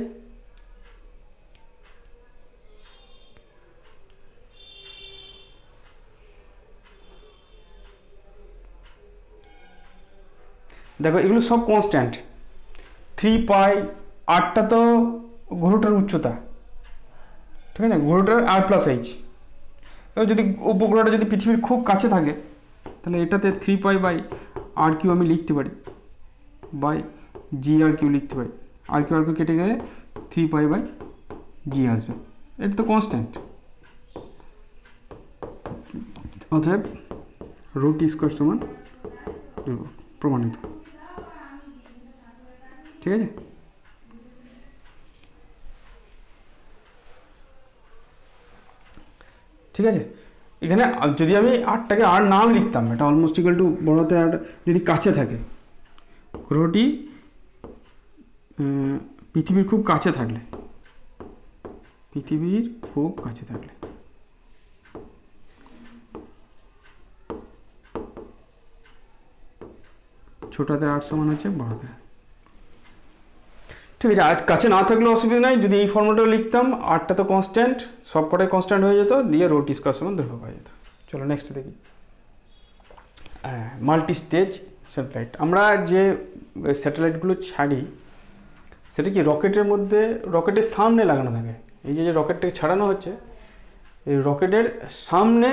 Speaker 1: দেখো এগুলো সব কনস্ট্যান্ট। 3π, আরটা তো গ্রহটার উচ্চতা, ঠিক আছে, গ্রহটার r+h। এবার যদি উপগ্রহটা যদি পৃথিবীর খুব কাছে থাকে, তাহলে এটাতে 3π/r³ আমি লিখতে পারি, বাই gr³ লিখতে পারি, r³ কেটে গেলে 3π/g আসবে, এটা তো কনস্ট্যান্ট। অতএব রো টি স্কোয়ার সমান প্রমাণিত। ঠিক আছে, ঠিক আছে। এখানে যদি আমি আরটাকে আর নাম লিখতাম, এটা অলমোস্ট ইকুয়াল টু বড় হাতের আর, যদি কাছে থাকে, গ্রহটি পৃথিবীর খুব কাছে থাকলে, পৃথিবীর খুব কাছে থাকলে, ছোট হাতের আর সমান হচ্ছে বড় হাতের। ঠিক আছে, আর কাছে না থাকলে অসুবিধা নাই, যদি এই ফর্মুলাটা লিখতাম, আরটা তো কনস্ট্যান্ট, সব কটাই কনস্ট্যান্ট হয়ে যেত, দিয়ে রো টি স্কোয়ার সমান ধ্রুবক হয়ে যেত। চলো নেক্সট দেখি। Multi stage satellite. আমরা যে স্যাটেলাইটগুলো ছাড়ি, সেটা কি রকেটের মধ্যে, রকেটের সামনে লাগানো থাকে। এই যে রকেটটাকে ছাড়ানো হচ্ছে, এই রকেটের সামনে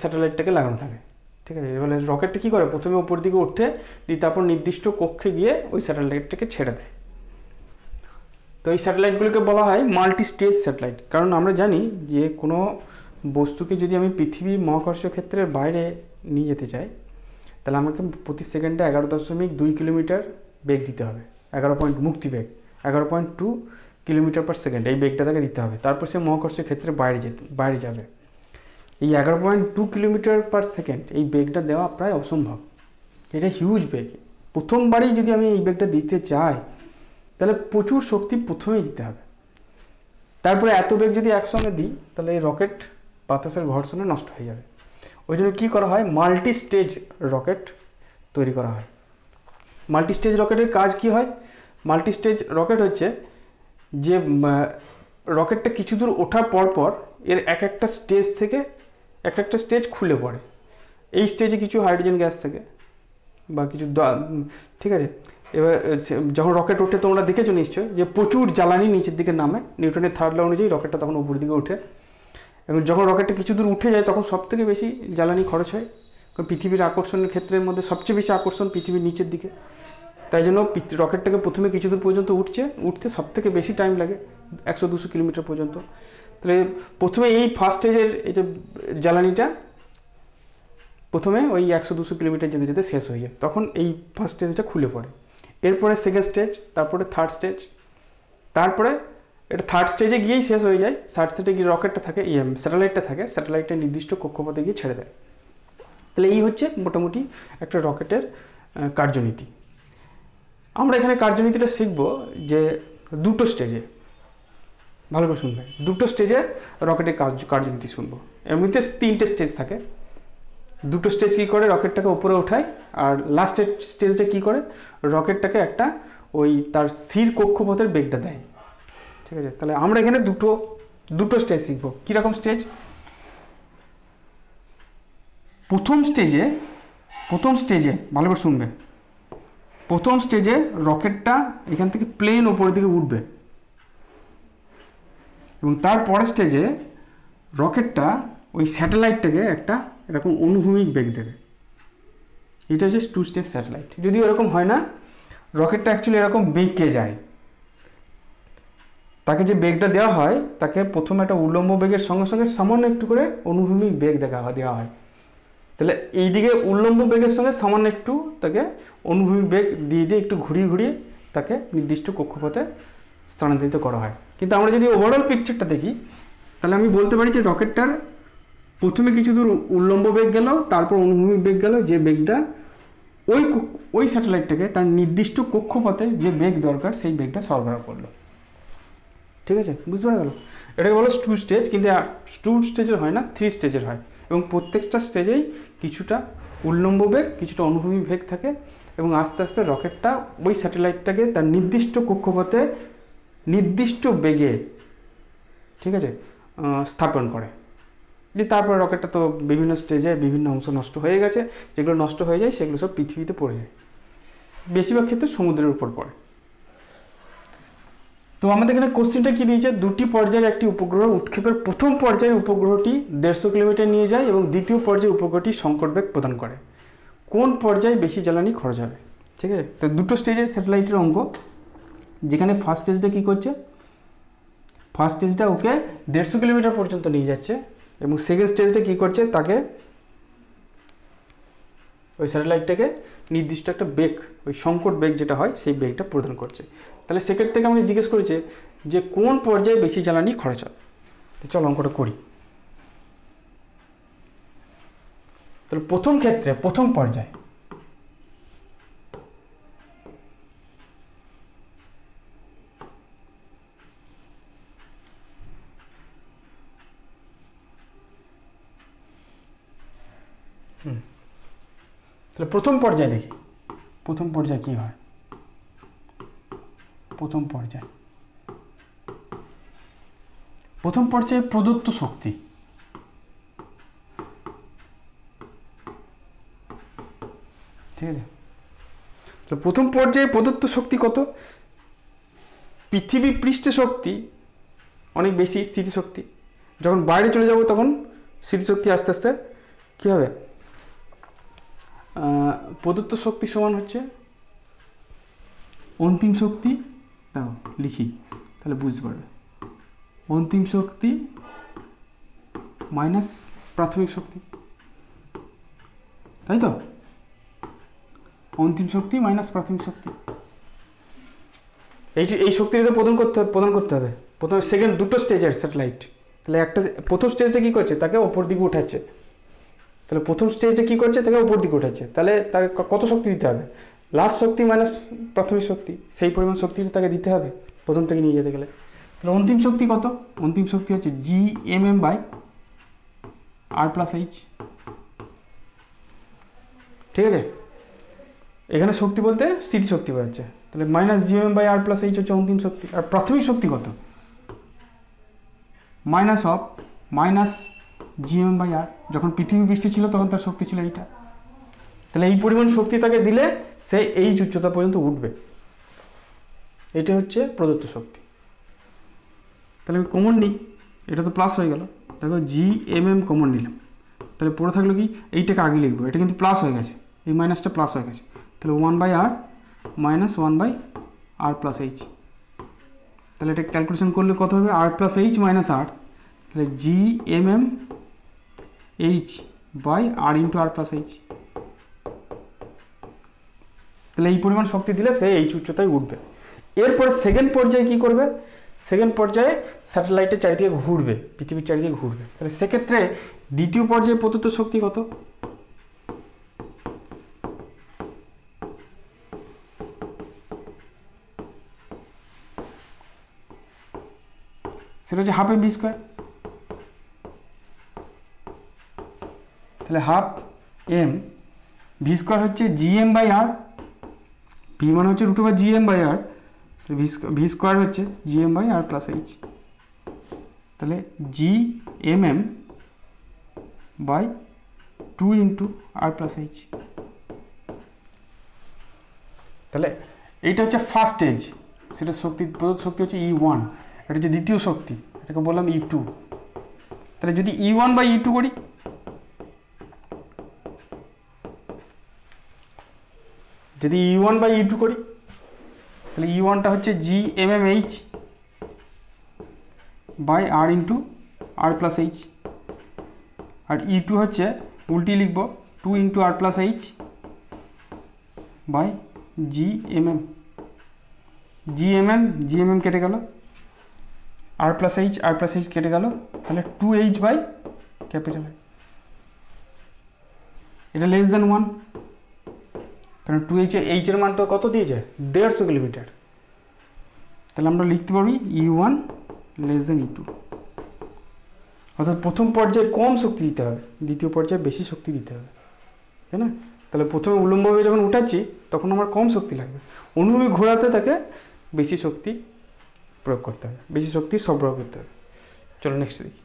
Speaker 1: স্যাটেলাইটটাকে লাগানো থাকে, ঠিক আছে। এবারে রকেটটা কী করে, প্রথমে ওপর দিকে ওঠে, দিয়ে তারপর নির্দিষ্ট কক্ষে গিয়ে ওই স্যাটেলাইটটাকে ছেড়ে দেয়। তো এই স্যাটেলাইটগুলোকে বলা হয় মাল্টি স্টেজ স্যাটেলাইট। কারণ আমরা জানি যে কোনো বস্তুকে যদি আমি পৃথিবী মহাকর্ষ ক্ষেত্রের বাইরে নিয়ে যেতে চাই, তাহলে আমাকে প্রতি সেকেন্ডে 11.2 কিলোমিটার বেগ দিতে হবে। 11 মুক্তি বেগ 11.2 কিলোমিটার পার সেকেন্ড, এই বেগটা তাকে দিতে হবে। তারপর সে মহাকর্ষ ক্ষেত্রে বাইরে যাবে। এই 11.2 কিলোমিটার পার সেকেন্ড এই বেগটা দেওয়া প্রায় অসম্ভব। এটা হিউজ বেগ। প্রথমবারই যদি আমি এই বেগটা দিতে চাই, তাহলে প্রচুর শক্তি প্রথমেই দিতে হবে। তারপরে এত বেগ যদি একসঙ্গে দিই, তাহলে এই রকেট বাতাসের ঘর্ষণে নষ্ট হয়ে যাবে। ওই জন্য কী করা হয়, মাল্টি স্টেজ রকেট তৈরি করা হয়। মাল্টি স্টেজ রকেটের কাজ কি হয়, মাল্টি স্টেজ রকেট হচ্ছে যে রকেটটা কিছু দূর ওঠার পর এর একটা স্টেজ থেকে একটা স্টেজ খুলে পড়ে। এই স্টেজে কিছু হাইড্রোজেন গ্যাস থাকে বা কিছু, ঠিক আছে। এবার যখন রকেট ওঠে তোমরা দেখেছো নিশ্চয়ই যে প্রচুর জ্বালানি নিচের দিকে নামে, নিউটনের থার্ড ল অনুযায়ী রকেটটা তখন উপরের দিকে ওঠে। এবং যখন রকেটটা কিছু দূর উঠে যায় তখন সবথেকে বেশি জ্বালানি খরচ হয়। কারণ পৃথিবীর আকর্ষণের ক্ষেত্রের মধ্যে সবচেয়ে বেশি আকর্ষণ পৃথিবীর নিচের দিকে। তাই জন্য রকেটটাকে প্রথমে কিছু দূর পর্যন্ত উঠতে সবথেকে বেশি টাইম লাগে, 100-200 কিলোমিটার পর্যন্ত। তাহলে প্রথমে এই ফার্স্ট স্টেজের এই যে জ্বালানিটা প্রথমে ওই 100-200 কিলোমিটার যেতে যেতে শেষ হয়ে যায়, তখন এই ফার্স্ট স্টেজটা খুলে পড়ে। এরপরে সেকেন্ড স্টেজ, তারপরে থার্ড স্টেজ, তারপরে এটা থার্ড স্টেজে গিয়েই শেষ হয়ে যায়। থার্ড স্টেজে গিয়ে রকেটটা থাকে, স্যাটেলাইটটা থাকে, স্যাটেলাইটটা নির্দিষ্ট কক্ষপথে গিয়ে ছেড়ে দেয়। তাহলে এই হচ্ছে মোটামুটি একটা রকেটের কার্যনীতি। আমরা এখানে কার্যনীতিটা শিখব যে দুটো স্টেজে, ভালো করে শুনবে, দুটো স্টেজে রকেটের কার্যনীতি শুনবো। এমনিতে 3টে স্টেজ থাকে। দুটো স্টেজ কী করে, রকেটটাকে উপরে ওঠায়, আর লাস্টের স্টেজটা কী করে, রকেটটাকে একটা ওই তার স্থির কক্ষপথের বেগটা দেয়, ঠিক আছে। তাহলে আমরা এখানে দুটো স্টেজ শিখবো। কীরকম স্টেজ, প্রথম স্টেজে ভালো করে শুনবে, প্রথম স্টেজে রকেটটা এখান থেকে প্লেন ওপরের দিকে উঠবে, এবং তারপরের স্টেজে রকেটটা ওই স্যাটেলাইটটাকে একটা এরকম অনুভূমিক বেগ দেবে। এটা হচ্ছে 2 স্টেজ স্যাটেলাইট। যদিও এরকম হয় না, রকেটটা অ্যাকচুয়ালি এরকম বেঁকে যায়। তাকে যে বেগটা দেওয়া হয় তাকে প্রথমে একটা উল্লম্ব বেগের সঙ্গে সঙ্গে সামান্য একটু করে অনুভূমিক বেগ দেওয়া হয়। তাহলে এইদিকে উল্লম্ব বেগের সঙ্গে সামান্য একটু তাকে অনুভূমিক বেগ দিয়ে একটু ঘুরিয়ে তাকে নির্দিষ্ট কক্ষপথে স্থানান্তরিত করা হয়। কিন্তু আমরা যদি ওভারঅল পিকচারটা দেখি, তাহলে আমি বলতে পারি যে রকেটটার প্রথমে কিছু দূর উল্লম্ব বেগ গেল, তারপর অনুভূমিক বেগ গেল, যে বেগটা ওই স্যাটেলাইটটাকে তার নির্দিষ্ট কক্ষপথে যে বেগ দরকার সেই বেগটা সরবরাহ করলো, ঠিক আছে, বুঝতে পারা গেল। এটাকে বলো 2 স্টেজ, কিন্তু 2 স্টেজের হয় না, 3 স্টেজের হয়। এবং প্রত্যেকটা স্টেজেই কিছুটা উল্লম্ব বেগ, কিছুটা অনুভূমিক বেগ থাকে, এবং আস্তে আস্তে রকেটটা ওই স্যাটেলাইটটাকে তার নির্দিষ্ট কক্ষপথে নির্দিষ্ট বেগে, ঠিক আছে, স্থাপন করে। যে তারপরে রকেটটা তো বিভিন্ন স্টেজে বিভিন্ন অংশ নষ্ট হয়ে গেছে, যেগুলো নষ্ট হয়ে যায় সেগুলো সব পৃথিবীতে পড়ে যায়, বেশিরভাগ ক্ষেত্রে সমুদ্রের উপর পড়ে। তো আমাদের এখানে কোশ্চেনটা কি দিয়েছে, 2টি পর্যায়ের একটি উপগ্রহ উৎক্ষেপের প্রথম পর্যায়ের উপগ্রহটি 150 কিলোমিটার নিয়ে যায় এবং দ্বিতীয় পর্যায়ে উপগ্রহটি সংকট বেগ প্রদান করে। কোন পর্যায়ে বেশি জ্বালানি খরচ হবে, ঠিক আছে। তো দুটো স্টেজের স্যাটেলাইটের অঙ্ক, যেখানে ফার্স্ট স্টেজটা কী করছে, ফার্স্ট স্টেজটা ওকে 150 কিলোমিটার পর্যন্ত নিয়ে যাচ্ছে, এবং সেকেন্ড স্টেজটা কী করছে, তাকে ওই স্যাটেলাইটটাকে নির্দিষ্ট একটা বেগ, ওই সংকট বেগ যেটা হয় সেই বেগটা প্রদান করছে। তাহলে সেকেন্ড থেকে আমাকে জিজ্ঞেস করেছে যে কোন পর্যায়ে বেশি জ্বালানি খরচ হয়। তো চলো অঙ্কটা করি। তাহলে প্রথম ক্ষেত্রে প্রথম পর্যায়ে তাহলে প্রথম পর্যায়ে দেখি, প্রথম পর্যায়ে কী হয়। প্রথম পর্যায়ে প্রদত্ত শক্তি, ঠিক আছে। তো প্রথম পর্যায়ে প্রদত্ত শক্তি কত, পৃথিবী পৃষ্ঠে শক্তি অনেক বেশি স্থিতিশক্তি, যখন বাইরে চলে যাব তখন স্থিতিশক্তি আস্তে আস্তে কী হবে, প্রদত্ত শক্তি সমান হচ্ছে অন্তিম শক্তি, দাও লিখি তাহলে বুঝতে পারবে, অন্তিম শক্তি মাইনাস প্রাথমিক শক্তি, তাই তো, অন্তিম শক্তি মাইনাস প্রাথমিক শক্তি। এই শক্তিটা প্রদান করতে হবে প্রথমে সেকেন্ড দুটো স্টেজের স্যাটেলাইট। তাহলে একটা প্রথম স্টেজটা কী করছে, তাকে ওপর দিকে উঠাচ্ছে, তাহলে প্রথম স্টেজে কী করছে, তাকে ওপর দিকে উঠাচ্ছে, তাহলে তাকে কত শক্তি দিতে হবে, লাস্ট শক্তি মাইনাস প্রাথমিক শক্তি, সেই পরিমাণ শক্তি তাকে দিতে হবে প্রথম থেকে নিয়ে যেতে গেলে। তাহলে অন্তিম শক্তি কত, অন্তিম শক্তি হচ্ছে Gmm/r+h, ঠিক আছে। এখানে শক্তি বলতে স্থিতিশক্তি বোঝাচ্ছে, তাহলে -Gmm/r+h হচ্ছে অন্তিম শক্তি। আর প্রাথমিক শক্তি কত, -Gmm/r, যখন পৃথিবী পৃষ্ঠে ছিল তখন তার শক্তি ছিল এইটা, তাহলে এই পরিমাণ শক্তি তাকে দিলে সে এই উচ্চতা পর্যন্ত উঠবে, এটা হচ্ছে প্রদত্ত শক্তি। তাহলে আমি কমন নিই, এটা তো প্লাস হয়ে গেল, দেখো Gmm কমন নিলাম, তাহলে পড়ে থাকলো কি, এইটাকে আগে লিখবো, এটা কিন্তু প্লাস হয়ে গেছে, এই মাইনাসটা প্লাস হয়ে গেছে, তাহলে 1/r মাইনাস 1/r+h, তাহলে এটা ক্যালকুলেশন করলে কত হবে, r+h মাইনাস r, তাহলে Gmm/r+h, তাহলে এই পরিমাণ শক্তি দিলে সে এই উচ্চতায় উঠবে। এরপরে সেকেন্ড পর্যায়ে কী করবে, সেকেন্ড পর্যায়ে স্যাটেলাইটের চারিদিকে ঘুরবে, পৃথিবীর চারিদিকে ঘুরবে, তাহলে সেক্ষেত্রে দ্বিতীয় পর্যায়ে প্রদত্ত শক্তি কত, সেটা হচ্ছে ½ mv², তাহলে ½ mv² হচ্ছে Gm/r, v মানে হচ্ছে √Gm/r, v² হচ্ছে Gm/r+h, তাহলে Gmm/2 × r+h, তাহলে এইটা হচ্ছে ফার্স্ট স্টেজ, সেটা শক্তি প্রদত্ত শক্তি হচ্ছে E1, এটা হচ্ছে দ্বিতীয় শক্তি, এটাকে বললাম E2। তাহলে যদি E1/E2 করি, যদি E1/E2 করি, তাহলে E1টা হচ্ছে Gmm/r × r+h, আর E2 হচ্ছে উল্টি লিখব 2 × r+h/Gmm, Gmm কেটে গেল, r+h কেটে গেল, তাহলে 2h/R, এটা লেস দেন 1, কারণ 2h এর মান তো কত দিয়েছে, 150 কিলোমিটার, তাহলে আমরা লিখতে পারি E1 লেস দেন E2, অর্থাৎ প্রথম পর্যায়ে কম শক্তি দিতে হবে, দ্বিতীয় পর্যায়ে বেশি শক্তি দিতে হবে, তাই না। তাহলে প্রথমে উল্লম্বভাবে যখন উঠাচ্ছি তখন আমার কম শক্তি লাগবে, অনুভূমিক ঘোরাতে তাকে বেশি শক্তি প্রয়োগ করতে হবে, বেশি শক্তি সরবরাহ করতে হবে। চলো নেক্সট দেখি,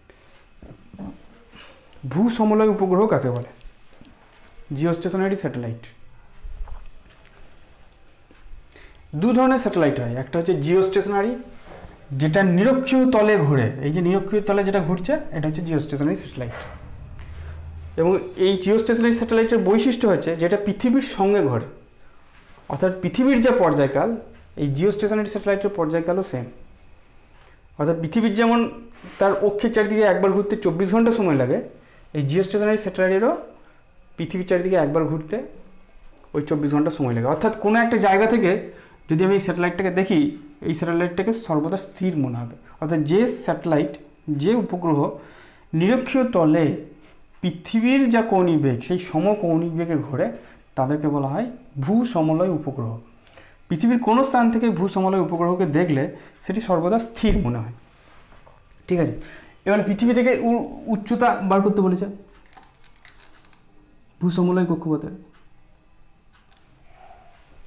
Speaker 1: ভূ সমলয় উপগ্রহ কাকে বলে, জিওস্টেশনারি স্যাটেলাইট। দু ধরনের স্যাটেলাইট হয়, একটা হচ্ছে জিওস্টেশনারি, যেটা নিরক্ষীয় তলে ঘুরে, এই যে নিরক্ষীয় তলে যেটা ঘুরছে এটা হচ্ছে জিওস্টেশনারি স্যাটেলাইট। এবং এই জিওস্টেশনারি স্যাটেলাইটের বৈশিষ্ট্য হচ্ছে যেটা পৃথিবীর সঙ্গে ঘোরে, অর্থাৎ পৃথিবীর যে পর্যায়কাল, এই জিওস্টেশনারি স্যাটেলাইটের পর্যায়কালও সেম, অর্থাৎ পৃথিবীর যেমন তার অক্ষের চারিদিকে একবার ঘুরতে 24 ঘন্টা সময় লাগে, এই জিওস্টেশনারি স্যাটেলাইটেরও পৃথিবীর চারিদিকে একবার ঘুরতে ওই 24 ঘন্টা সময় লাগে। অর্থাৎ কোনো একটা জায়গা থেকে যদি আমি এই স্যাটেলাইটটাকে দেখি, এই স্যাটেলাইটটাকে সর্বদা স্থির মনে হবে, অর্থাৎ যে স্যাটেলাইট, যে উপগ্রহ নিরক্ষীয় তলে পৃথিবীর যা কৌণিক বেগ সেই সমকৌণিক বেগে ঘোরে, তাদেরকে বলা হয় ভূ সমলয় উপগ্রহ। পৃথিবীর কোনো স্থান থেকে ভূ সমলয় উপগ্রহকে দেখলে সেটি সর্বদা স্থির মনে হয়, ঠিক আছে। এবার পৃথিবী থেকে উচ্চতা বার করতে বলেছে ভূ সমলয় কক্ষপথের,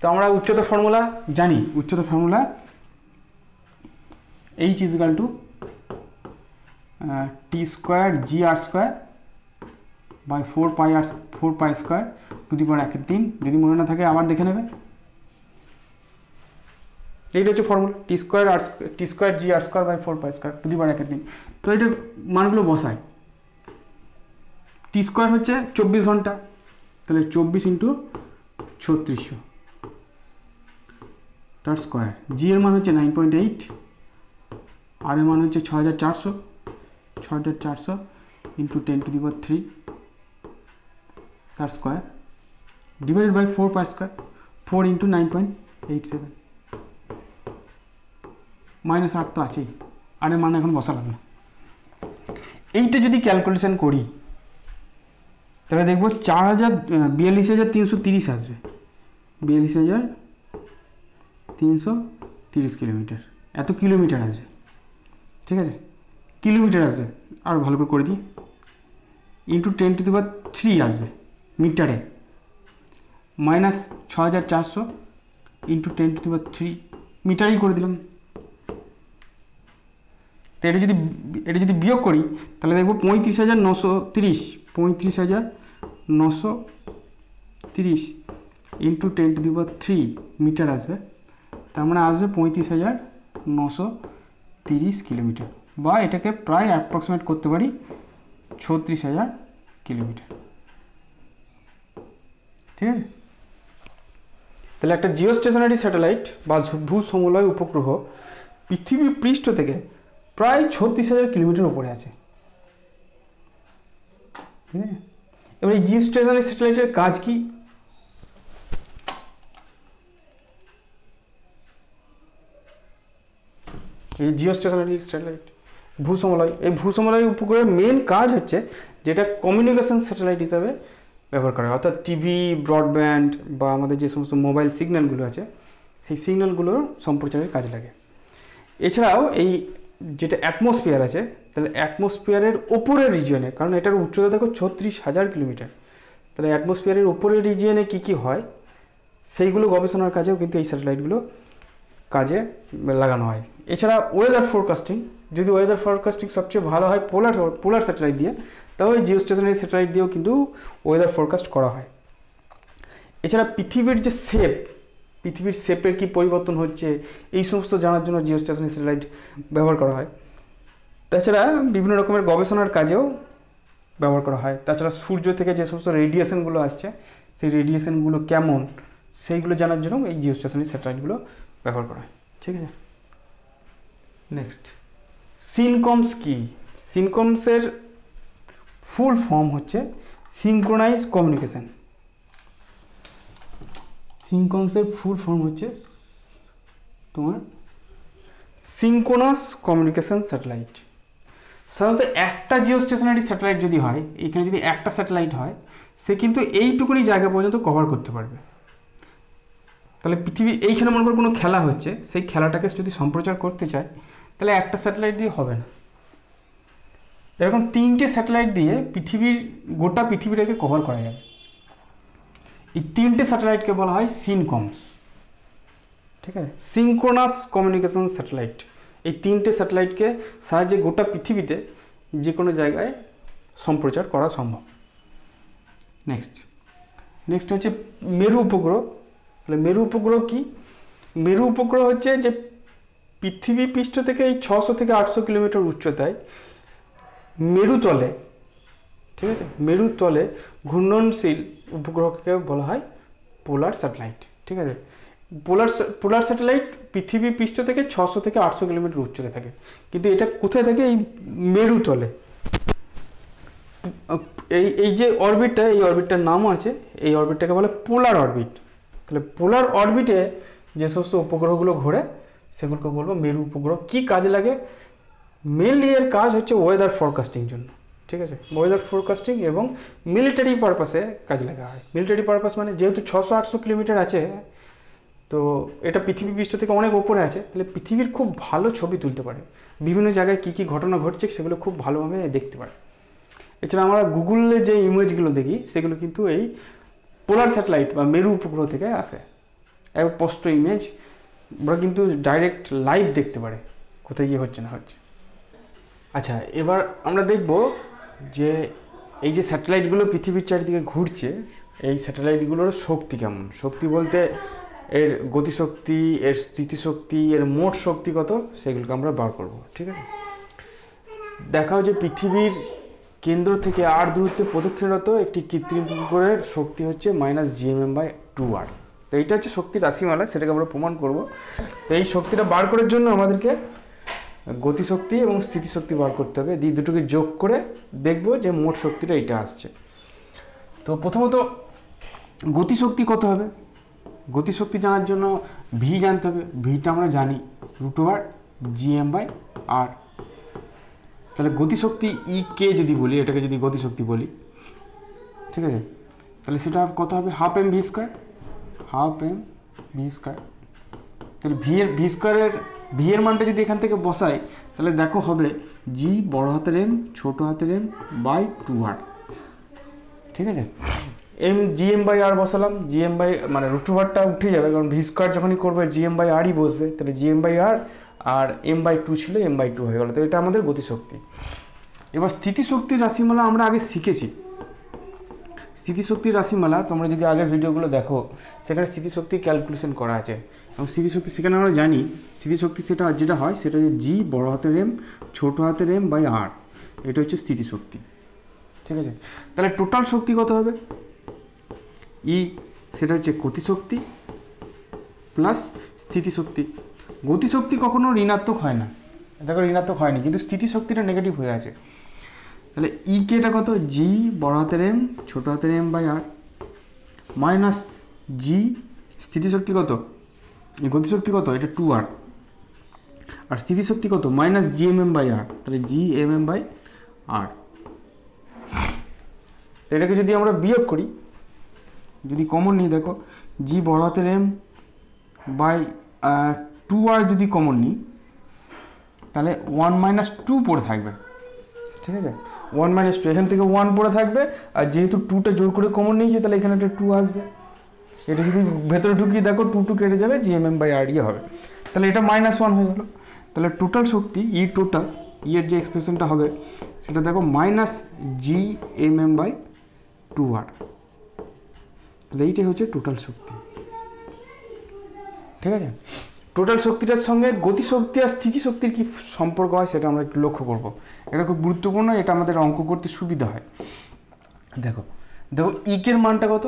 Speaker 1: তো আমরা উচ্চতা ফর্মুলা জানি, উচ্চতা formula h = t²g r²/4π²⁴ to the power 1/3। যদি মনে না থাকে আবার দেখে নেবে, এইটা হচ্ছে formula t square g r square by 4π² প্রতি বার একের দিন। তো এটা মানগুলো বসায়, টি স্কোয়ার হচ্ছে 24 ঘন্টা, তাহলে 24 ইন্টু 3600 তার স্কোয়ার। জি এর মান হচ্ছে 9.8, আর এর মান হচ্ছে 6400 ইন্টু 10⁻³ তার স্কোয়ার ডিভাইডেড বাই 4π², 4 ইন্টু 9.87 -8 তো আছেই, আর এর মান এখন বসালাম না। এইটা যদি ক্যালকুলেশন করি তাহলে দেখবো 42,330 আসবে, 42,330 কিলোমিটার, এত কিলোমিটার আসবে। ঠিক আছে, কিলোমিটার আসবে, আর ভালো করে দিই, ইন্টু 10⁻³ আসবে মিটারে, -6400 ইন্টু 10⁻³ মিটারেই করে দিলাম। তো এটা যদি বিয়োগ করি তাহলে দেখবো 35,930 ইন্টু 10⁻³ মিটার আসবে, তার মানে আসবে 35,930 কিলোমিটার, বা এটাকে প্রায় অ্যাপ্রক্সিমেট করতে পারি 36,000 কিলোমিটার। ঠিক আছে, তাহলে একটা জিওস্টেশনারি স্যাটেলাইট বা ভূসমলয় উপগ্রহ পৃথিবীর পৃষ্ঠ থেকে প্রায় 36,000 কিলোমিটার উপরে আছে। ঠিক আছে, এবার এই জিওস্টেশনারি স্যাটেলাইটের কাজ কি? এই জিওস্টেশনারি স্যাটেলাইট ভূসমলয়, এই ভূসমলয় উপগ্রহের মেন কাজ হচ্ছে যেটা কমিউনিকেশন স্যাটেলাইট হিসাবে ব্যবহার করা হয়, অর্থাৎ টিভি, ব্রডব্যান্ড বা আমাদের যে সমস্ত মোবাইল সিগন্যালগুলো আছে সেই সিগন্যালগুলোর সম্প্রচারের কাজে লাগে। এছাড়াও এই যেটা অ্যাটমসফিয়ার আছে, তাহলে অ্যাটমসফিয়ারের ওপরের রিজিয়নে, কারণ এটার উচ্চতা দেখো 36,000 কিলোমিটার, তাহলে অ্যাটমসফিয়ারের ওপরের রিজিয়নে কী কী হয় সেইগুলো গবেষণার কাজেও কিন্তু এই স্যাটেলাইটগুলো কাজে লাগানো হয়। এছাড়া ওয়েদার ফোরকাস্টিং, যদি ওয়েদার ফোরকাস্টিং সবচেয়ে ভালো হয় পোলার স্যাটেলাইট দিয়ে, তাহলে জিওস্টেশনারি স্যাটেলাইট দিয়েও কিন্তু ওয়েদার ফোরকাস্ট করা হয়। এছাড়া পৃথিবীর যে পৃথিবীর শেপের কী পরিবর্তন হচ্ছে এই সমস্ত জানার জন্য জিওস্টেশনারি স্যাটেলাইট ব্যবহার করা হয়। তাছাড়া বিভিন্ন রকমের গবেষণার কাজেও ব্যবহার করা হয়। তাছাড়া সূর্য থেকে যে সমস্ত রেডিয়েশনগুলো আসছে সেই রেডিয়েশনগুলো কেমন সেইগুলো জানার জন্য এই জিওস্টেশনারি স্যাটেলাইটগুলো ব্যবহার করা হয়। ঠিক আছে, নেক্সট সিনকমস কি? সিনকমসের ফুল ফর্ম হচ্ছে সিনক্রোনাইজ কমিউনিকেশন। সিনকমসের ফুল ফর্ম হচ্ছে তোমার সিনক্রোনাস কমিউনিকেশন স্যাটেলাইট। সাধারণত একটা জিওস্টেশনারি স্যাটেলাইট যদি হয়, এখানে যদি একটা স্যাটেলাইট হয়, সে কিন্তু এইটুকুনি জায়গা পর্যন্ত কভার করতে পারবে। তাহলে পৃথিবী এইখানে মনে করো কোনো খেলা হচ্ছে, সেই খেলাটাকে যদি সম্প্রচার করতে চায় তাহলে একটা স্যাটেলাইট দিয়ে হবে না, এরকম 3টে স্যাটেলাইট দিয়ে গোটা পৃথিবীটাকে কভার করা যাবে। এই 3টে স্যাটেলাইটকে বলা হয় সিনকমস। ঠিক আছে, সিনক্রোনাস কমিউনিকেশন স্যাটেলাইট। এই 3টে স্যাটেলাইটকে সাহায্যে গোটা পৃথিবীতে যে কোনো জায়গায় সম্প্রচার করা সম্ভব। নেক্সট হচ্ছে মেরু উপগ্রহ। তাহলে মেরু উপগ্রহ কি? মেরু উপগ্রহ হচ্ছে যে পৃথিবী পৃষ্ঠ থেকে এই 600 থেকে 800 কিলোমিটার উচ্চতায় মেরুতলে, ঠিক আছে, মেরুতলে ঘূর্ণনশীল উপগ্রহকে বলা হয় পোলার স্যাটেলাইট। ঠিক আছে, পোলার স্যাটেলাইট পৃথিবী পৃষ্ঠ থেকে 600 থেকে 800 কিলোমিটার উচ্চতায় থাকে, কিন্তু এটা কোথায় থাকে? এই মেরুতলে। এই যে অরবিটটা, এই অরবিটটার নামও আছে, এই অরবিটটাকে বলে পোলার অরবিট। তাহলে পোলার অরবিটে যে সমস্ত উপগ্রহগুলো ঘোরে সেগুলোকে বলবো মেরু উপগ্রহ। কি কাজে লাগে? মেনলি এর কাজ হচ্ছে ওয়েদার ফোরকাস্টিং জন্য। ঠিক আছে, ওয়েদার ফোরকাস্টিং এবং মিলিটারি পারপাসে কাজে লাগা হয়। মিলিটারি পারপাস মানে যেহেতু 600-800 কিলোমিটার আছে, তো এটা পৃথিবী পৃষ্ঠ থেকে অনেক ওপরে আছে, তাহলে পৃথিবীর খুব ভালো ছবি তুলতে পারে, বিভিন্ন জায়গায় কী কী ঘটনা ঘটছে সেগুলো খুব ভালোভাবে দেখতে পারে। এছাড়া আমরা গুগলে যে ইমেজগুলো দেখি সেগুলো কিন্তু এই পোলার স্যাটেলাইট বা মেরু উপগ্রহ থেকে আসে। এক স্পষ্ট ইমেজ, ওরা কিন্তু ডাইরেক্ট লাইভ দেখতে পারে কোথায় গিয়ে হচ্ছে না হচ্ছে। আচ্ছা, এবার আমরা দেখব যে এই যে স্যাটেলাইটগুলো পৃথিবীর চারিদিকে ঘুরছে, এই স্যাটেলাইটগুলোর শক্তি কেমন। শক্তি বলতে এর গতিশক্তি, এর স্থিতিশক্তি, এর মোট শক্তি কত সেগুলোকে আমরা বার করব। ঠিক আছে, দেখাও যে পৃথিবীর কেন্দ্র থেকে আর দূরত্বে প্রদক্ষিণরত একটি কৃত্রিম উপগ্রহের শক্তি হচ্ছে -gmm/2r। তো এইটা হচ্ছে শক্তির রাশিমালা, সেটাকে আমরা প্রমাণ করব। তো এই শক্তিটা বার করার জন্য আমাদেরকে গতিশক্তি এবং স্থিতিশক্তি বার করতে হবে, এই দুটোকে যোগ করে দেখব যে মোট শক্তিটা এইটা আসছে। তো প্রথমত গতিশক্তি কত হবে? গতিশক্তি জানার জন্য ভি জানতে হবে। ভিটা আমরা জানি √gm/r। তাহলে গতিশক্তি ই কে যদি বলি, এটাকে যদি গতিশক্তি বলি, ঠিক আছে, তাহলে সেটা কত হবে? Half m v square. তাহলে ভি এর মানটা যদি এখান থেকে বসাই, তাহলে দেখো হবে জি বড় হাতের এম ছোট হাতের এম বাই 2r। ঠিক আছে, gm/r বসালাম, মানে √টা উঠে যাবে, কারণ ভি স্কোয়ার যখনই করবে gm/rই বসবে। তাহলে gm/r আর m/2 ছিল m/2 হয়ে গেল। তো এটা আমাদের গতিশক্তি। এবার স্থিতিশক্তির রাশিমালা আমরা আগে শিখেছি। স্থিতিশক্তির রাশিমালা তোমরা যদি আগের ভিডিওগুলো দেখো, সেখানে স্থিতিশক্তি ক্যালকুলেশন করা আছে। এবং স্থিতিশক্তি সেখানে আমরা জানি স্থিতিশক্তি যেটা হয় সেটা হচ্ছে জি বড় হাতের এম ছোট হাতের এম বাই আর। এটা হচ্ছে স্থিতিশক্তি। ঠিক আছে, তাহলে টোটাল শক্তি কত হবে? ই, সেটা হচ্ছে গতিশক্তি প্লাস স্থিতিশক্তি। গতিশক্তি কখনো ঋণাত্মক হয় না, দেখো ঋণাত্মক হয়নি, কিন্তু স্থিতিশক্তিটা নেগেটিভ হয়ে আছে। তাহলে ই কেটা কত? জি বড় হাতের এম ছোট হাতের এম বাই আর মাইনাস জি স্থিতিশক্তি কত, গতিশক্তি কত, এটা 2r। আর স্থিতিশক্তি কত? -gmm/r। তাহলে gmm/r। তো এটাকে যদি আমরা বিয়োগ করি, যদি কমন নিই, দেখো জি বড় হাতের এম বাই 2r যদি কমন নিই, তাহলে 1 - 2 পড়ে থাকবে। ঠিক আছে, 1 - 2, এখান থেকে 1 পড়ে থাকবে। আর যেহেতু 2টা জোর করে কমন নিয়েছে, তাহলে এখানে একটা 2 আসবে। এটা যদি ভেতরে ঢুকিয়ে দেখো 2 কেটে যাবে, gmm/r হবে। তাহলে এটা -1 হয়ে গেল। তাহলে টোটাল শক্তি ই টোটাল, ই এর যে এক্সপ্রেশনটা হবে সেটা দেখো -gmm/2r। তাহলে এইটাই হচ্ছে টোটাল শক্তি। ঠিক আছে, টোটাল শক্তিটার সঙ্গে গতিশক্তি আর স্থিতিশক্তির কি সম্পর্ক হয় সেটা আমরা একটু লক্ষ্য করব। এটা খুব গুরুত্বপূর্ণ, এটা আমাদের অঙ্ক করতে সুবিধা হয়। দেখো ইকের মানটা কত?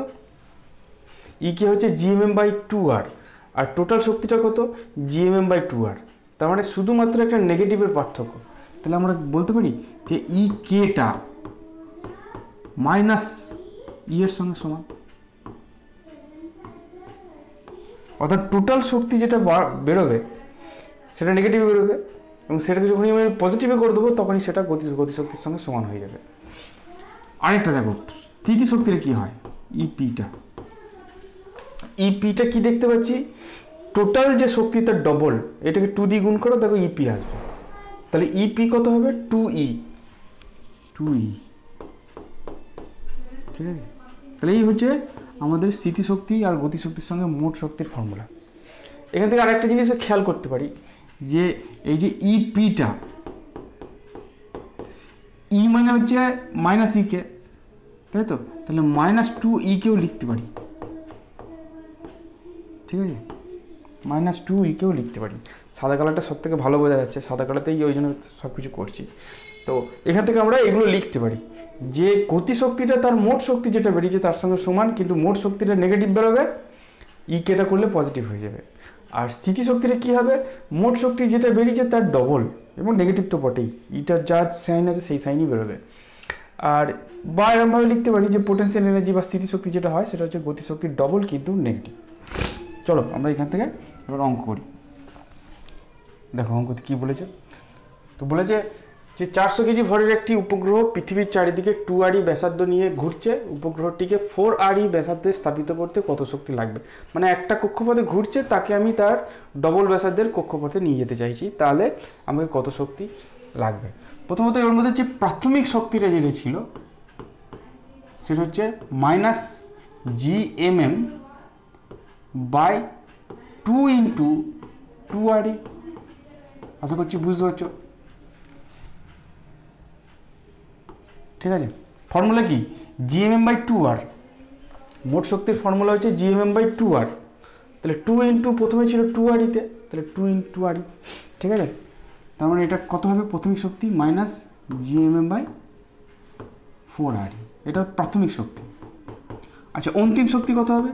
Speaker 1: ইকে হচ্ছে gmm/2r, আর টোটাল শক্তিটা কত? gmm/2r। তার মানে শুধুমাত্র একটা নেগেটিভের পার্থক্য। তাহলে আমরা বলতে পারি যে ই কেটা মাইনাস ই এর সঙ্গে সমান। অর্থাৎ টোটাল শক্তি যেটা বেরোবে সেটা নেগেটিভে বেরোবে, এবং সেটাকে যখনই আমি পজিটিভে করে দেবো তখনই সেটা গতিশক্তির সঙ্গে সমান হয়ে যাবে। আরেকটা দেখো স্থিতিশক্তির কি হয়, ইপিটা কি দেখতে পাচ্ছি? টোটাল যে শক্তি তার ডবল, এটাকে 2 দিয়ে গুণ করো, দেখো ইপি আসবে। তাহলে ইপি কত হবে? 2e। ঠিক আছে, তাহলে এই হচ্ছে আমাদের স্থিতিশক্তি আর গতিশক্তির সঙ্গে মোট শক্তির ফর্মুলা। এখান থেকে আরেকটা জিনিস খেয়াল করতে পারি যে এই যে ইপিটা, ই মানে হচ্ছে -কে, তাই তো? তাহলে -2e কেও লিখতে পারি। ঠিক আছে, -2e কেও লিখতে পারি। সাদা কালারটা সব থেকে ভালো বোঝা যাচ্ছে, সাদা কালারতেই ওই জন্য সব কিছু করছি। তো এখান থেকে আমরা এগুলো লিখতে পারি যে গতিশক্তিটা তার মোট শক্তি যেটা বেরিয়েছে তার সঙ্গে সমান, কিন্তু মোট শক্তিটা নেগেটিভ বেরোবে, ই কেটা করলে পজিটিভ হয়ে যাবে। আর স্থিতিশক্তিটা কী হবে? মোট শক্তি যেটা বেরিয়েছে তার ডবল, এবং নেগেটিভ তো বটেই, ইটার যা সাইন আছে সেই সাইনই বেরোবে। আর বা এরকমভাবে লিখতে পারি যে পোটেনশিয়াল এনার্জি বা স্থিতিশক্তি যেটা হয় সেটা হচ্ছে গতিশক্তির ডবল কিন্তু নেগেটিভ। চলো আমরা এখান থেকে এবার অঙ্ক করি। দেখো অঙ্কতে কী বলেছে। তো বলেছে যে 400 কেজি ভরের একটি উপগ্রহ পৃথিবীর চারিদিকে 2re ব্যাসার্ধ নিয়ে ঘুরছে। উপগ্রহটিকে 4re ব্যাসার্ধে স্থাপিত করতে কত শক্তি লাগবে? মানে একটা কক্ষপথে ঘুরছে, তাকে আমি তার ডবল ব্যাসার্ধের কক্ষপথে নিয়ে যেতে চাইছি, তাহলে আমাকে কত শক্তি লাগবে? প্রথমত এর মধ্যে যে প্রাথমিক শক্তিটা যেটা ছিল সেটা হচ্ছে -gmm/2 × 2re। আশা করছি বুঝতে পারছো। ঠিক আছে, ফর্মুলা কি? gmm/2r। মোট শক্তির ফর্মুলা হচ্ছে gmm/2r। তাহলে 2 ইন্টু প্রথমে ছিল 2 আরইতে, তাহলে 2 ইন্টু আরই, ঠিক আছে। তার মানে এটা কত হবে, প্রাথমিক শক্তি মাইনাস GMM/4RE, এটা প্রাথমিক শক্তি। আচ্ছা অন্তিম শক্তি কত হবে,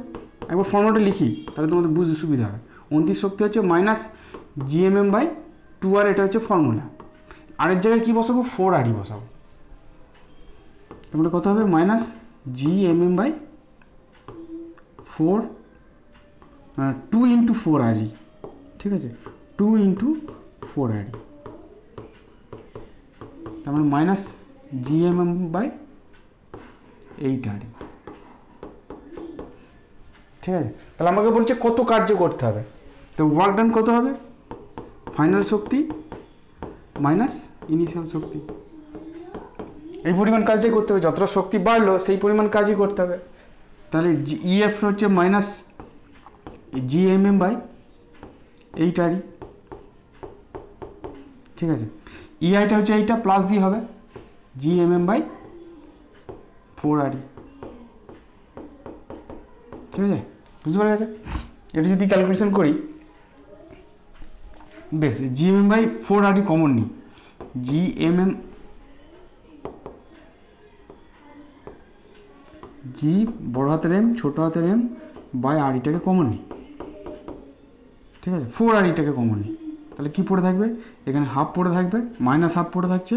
Speaker 1: একবার ফর্মুলাটা লিখি তাহলে তোমাদের বুঝতে সুবিধা হবে। অন্তিম শক্তি হচ্ছে মাইনাস GMM/2R, এটা হচ্ছে ফর্মুলা। আরের জায়গায় কী বসাবো, 4RE বসাবো। তারপরে কত হবে, মাইনাস GMM/4, 2 ইন্টু 4RE, ঠিক আছে, 2 ইন্টু 4RE, তার মানে মাইনাস GMM/8RE, ঠিক আছে। তাহলে আমাকে বলছে কত কার্য করতে হবে, তো ওয়ার্ক ডান কত হবে, ফাইনাল শক্তি মাইনাস ইনিশিয়াল শক্তি, এই পরিমাণ কাজটাই করতে হবে। যতটা শক্তি বাড়লো সেই পরিমাণ কাজই করতে হবে। তাহলে EF হচ্ছে মাইনাস GMM/8RE, ঠিক আছে। EIটা হচ্ছে এইটা প্লাস দিয়ে হবে GMM/4RE, ঠিক আছে, বুঝতে পারা গেছে। এটা যদি ক্যালকুলেশন করি, বেশ GMM/4RE কমন নিই, G বড় হাতের M ছোট হাতের M বাই REটাকে কমন নিই, ঠিক আছে, 4REটাকে কমন নিই, তাহলে কি পড়ে থাকবে, এখানে হাফ পড়ে থাকবে, মাইনাস হাফ পড়ে থাকছে,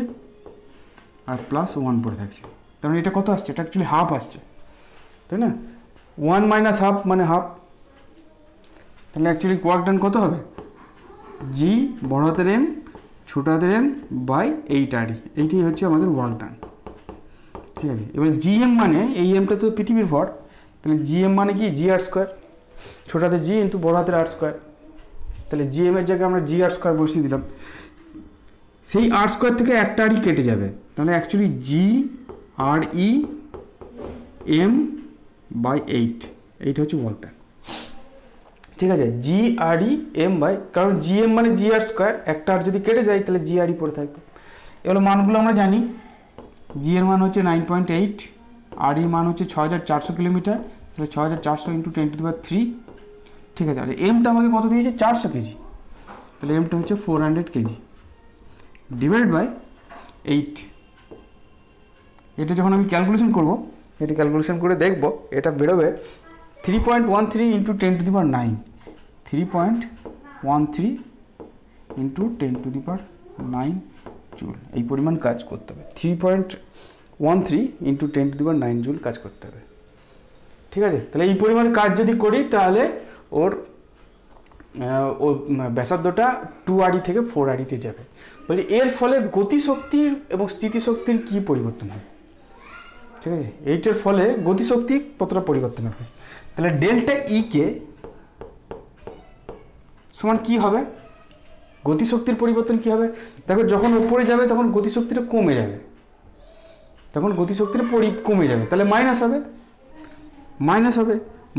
Speaker 1: আর প্লাস 1 পড়ে থাকছে। তার মানে এটা কত আসছে, এটা অ্যাকচুয়ালি হাফ আসছে, তাই না, 1 মাইনাস হাফ মানে হাফ। তাহলে অ্যাকচুয়ালি ওয়ার্ক ডান কত হবে, G বড় হাতের M ছোট হাতের M বাই 8RE, এইটাই হচ্ছে আমাদের ওয়ার্ক ডান, ঠিক আছে। এবার GM মানে এই এমটা তো পৃথিবীর ভর, তাহলে GM মানে কি, GR², ছোট হাতের G ইন্টু বড় হাতের R², তাহলে GM এর জায়গায় আমরা GR² বসিয়ে দিলাম। সেই R² থেকে একটা RE কেটে যাবে, তাহলে অ্যাকচুয়ালি GREM/8, এইটা হচ্ছে ওয়ার্ক ডান, ঠিক আছে। GREM/, কারণ GM মানে GR², একটা আর যদি কেটে যায় তাহলে GRE পড়ে থাকবে। এগুলো মানগুলো আমরা জানি, G এর মান হচ্ছে 9.8, RE মান হচ্ছে 6400 কিলোমিটার, তাহলে 6400 ইন্টু 10⁻3, ঠিক আছে। আর এমটা আমাকে কত দিয়েছে, 400 কেজি, তাহলে এমটা হচ্ছে 400 কেজি ডিভাইড বাই 8। এটা যখন আমি ক্যালকুলেশন করব, এটা ক্যালকুলেশন করে দেখব, এটা বেরোবে 3.13 ইন্টু 10⁹, 3.13 ইন্টু 10⁹ জুল, এই পরিমাণ কাজ করতে হবে। 3.13 ইন্টু 10⁹ জুল কাজ করতে হবে, ঠিক আছে। তাহলে এই পরিমাণ কাজ যদি করি তাহলে ওর ব্যাসার্ধটা 2RE থেকে 4RE-তে যাবে। বলছি এর ফলে গতিশক্তির এবং স্থিতিশক্তির কি পরিবর্তন হবে, ঠিক আছে, এইটার ফলে গতিশক্তি কতটা পরিবর্তন হবে। তাহলে ডেল্টা ই কে সমান কি হবে, গতিশক্তির পরিবর্তন কি হবে, দেখো যখন উপরে যাবে তখন গতিশক্তিটা কমে যাবে, তখন গতিশক্তিটা কমে যাবে, তাহলে মাইনাস হবে,